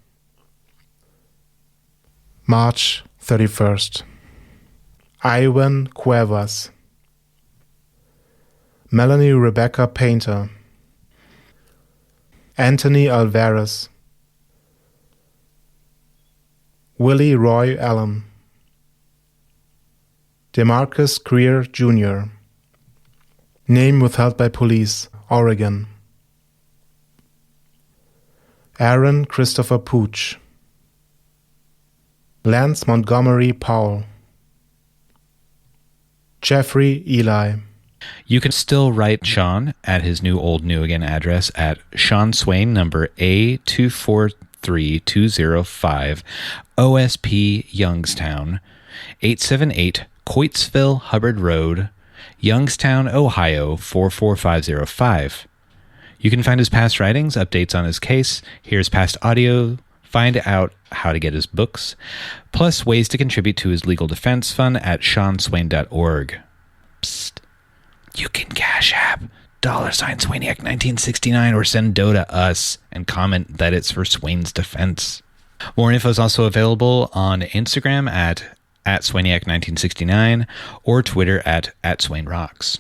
March 31st. Ivan Cuevas. Melanie Rebecca Painter. Anthony Alvarez. Willie Roy Allen. DeMarcus Greer Jr. Name withheld by police, Oregon. Aaron Christopher Pooch. Lance Montgomery Powell. Jeffrey Eli. You can still write Sean at his new old new again address at Sean Swain, number A243205, OSP Youngstown, 878 Coatesville Hubbard Road, Youngstown, Ohio 44505. You can find his past writings, updates on his case, hear his past audio Find out how to get his books, plus ways to contribute to his legal defense fund at SeanSwain.org. Psst. You can Cash App $Swaniac 1969 or send dough to us and comment that it's for Swain's defense. More info is also available on Instagram at Swaniac 1969 or Twitter at SwainRocks.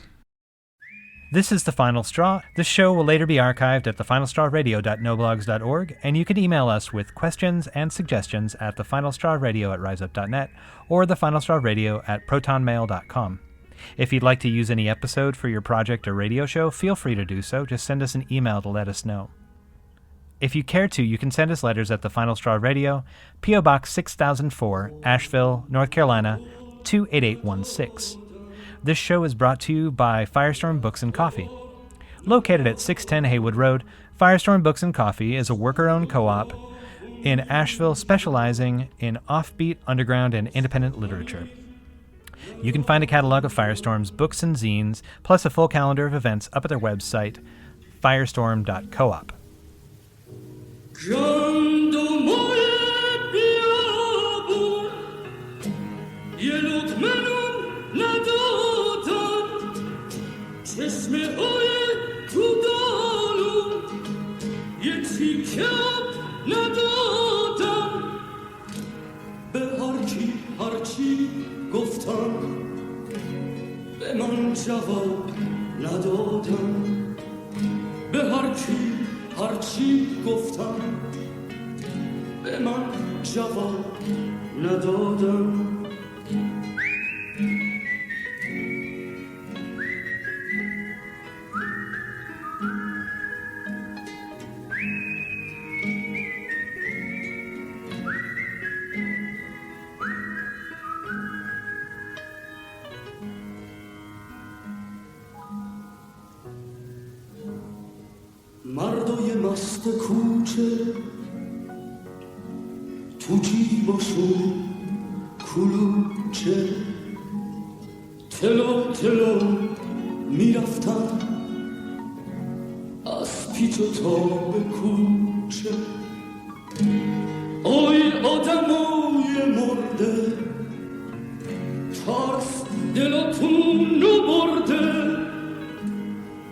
This is The Final Straw. This show will later be archived at thefinalstrawradio.noblogs.org, and you can email us with questions and suggestions at thefinalstrawradio@riseup.net or thefinalstrawradio@protonmail.com. If you'd like to use any episode for your project or radio show, feel free to do so. Just send us an email to let us know. If you care to, you can send us letters at The Final Straw Radio, P.O. Box 6004, Asheville, North Carolina, 28816. This show is brought to you by Firestorm Books and Coffee. Located at 610 Haywood Road, Firestorm Books and Coffee is a worker-owned co-op in Asheville specializing in offbeat, underground, and independent literature. You can find a catalog of Firestorm's books and zines, plus a full calendar of events up at their website, firestorm.coop. گفتم به من جواب ندادم به هر کی هرچی گفتم به من جواب ندادم مردای مست کوچه تو جیباشون کلوچه تلو تلو میرفتن از پیچ و تاب کوچه آی آدمای مرده ترس دلاتون رو برده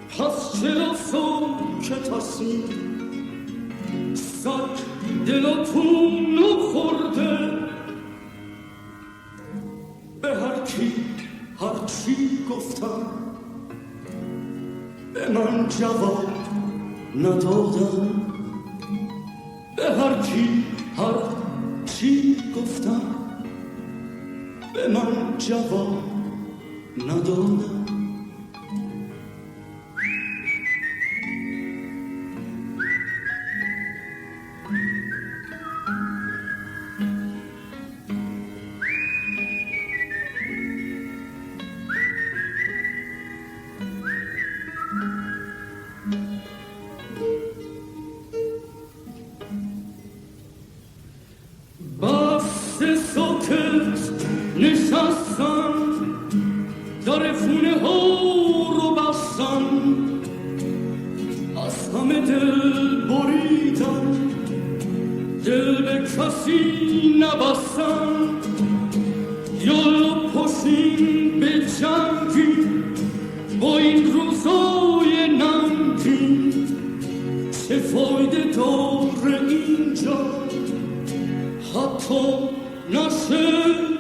پس چرا ساکت هستین سگ دلاتون رو خورده به هر کی هرچی گفتم به من جواب ندادم به هر کی هرچی گفتم به من جواب ندادم حتی نشه